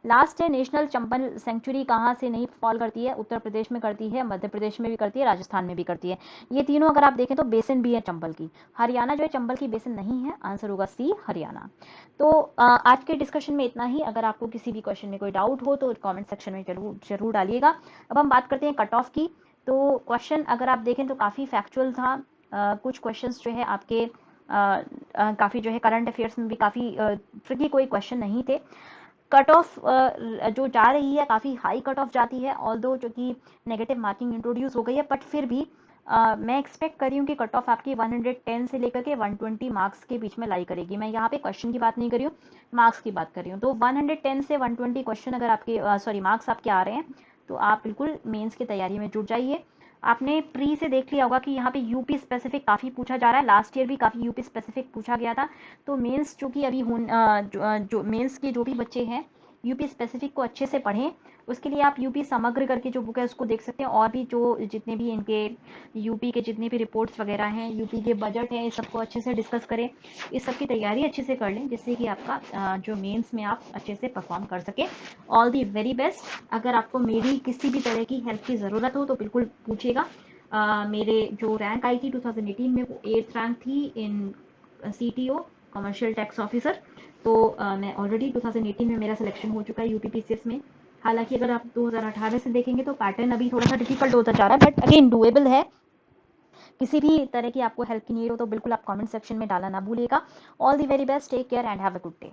लास्ट है, नेशनल चंबल सेंचुरी कहाँ से नहीं फॉल करती है? उत्तर प्रदेश में करती है, मध्य प्रदेश में भी करती है, राजस्थान में भी करती है। ये तीनों अगर आप देखें तो बेसिन भी है चंबल की। हरियाणा जो है चंबल की बेसिन नहीं है, आंसर होगा सी हरियाणा। तो आज के डिस्कशन में इतना ही। अगर आपको किसी भी क्वेश्चन में कोई डाउट हो तो कमेंट सेक्शन में जरूर डालिएगा। अब हम बात करते हैं कट ऑफ की। तो क्वेश्चन अगर आप देखें तो काफ़ी फैक्चुअल था। कुछ क्वेश्चंस जो है आपके काफ़ी जो है करंट अफेयर्स में भी काफ़ी ट्रिकी कोई क्वेश्चन नहीं थे। कट ऑफ जो जा रही है काफ़ी हाई कट ऑफ जाती है, ऑल्दो जो कि नेगेटिव मार्किंग इंट्रोड्यूस हो गई है, बट फिर भी मैं एक्सपेक्ट कर रही हूँ कि कट ऑफ आपकी 110 से लेकर के 120 मार्क्स के बीच में लाई करेगी। मैं यहाँ पे क्वेश्चन की बात नहीं कर रही हूँ, मार्क्स की बात कर रही हूँ। तो 110 से 120 क्वेश्चन अगर आपके सॉरी मार्क्स आपके आ रहे हैं तो आप बिल्कुल मेंस की तैयारी में जुट जाइए। आपने प्री से देख लिया होगा कि यहाँ पे यूपी स्पेसिफिक काफ़ी पूछा जा रहा है, लास्ट ईयर भी काफ़ी यूपी स्पेसिफिक पूछा गया था। तो मेंस जो कि अभी जो मेंस के जो भी बच्चे हैं यूपी स्पेसिफिक को अच्छे से पढ़ें। उसके लिए आप यूपी समग्र करके जो बुक है उसको देख सकते हैं, और भी जो जितने भी इनके यूपी के जितने भी रिपोर्ट्स वगैरह हैं, यूपी के बजट हैं, इस सबको अच्छे से डिस्कस करें। इस सब की तैयारी अच्छे से कर लें जिससे कि आपका जो मेंस में आप अच्छे से परफॉर्म कर सकें। All the very best. अगर आपको मेरी किसी भी तरह की हेल्प की ज़रूरत हो तो बिल्कुल पूछिएगा। मेरे जो रैंक आई थी 2018 में वो 8th रैंक थी इन CTO, कमर्शियल टैक्स ऑफिसर। तो मैं ऑलरेडी 2018 में मेरा सिलेक्शन हो चुका है यूपीपीसीएस में। हालांकि अगर आप 2018 से देखेंगे तो पैटर्न अभी थोड़ा सा डिफिकल्ट होता जा रहा है, बट अगेन डुएबल है। किसी भी तरह की आपको हेल्प की नीड हो तो बिल्कुल आप कमेंट सेक्शन में डालना ना भूलिएगा। All the very best, take care and have a good day.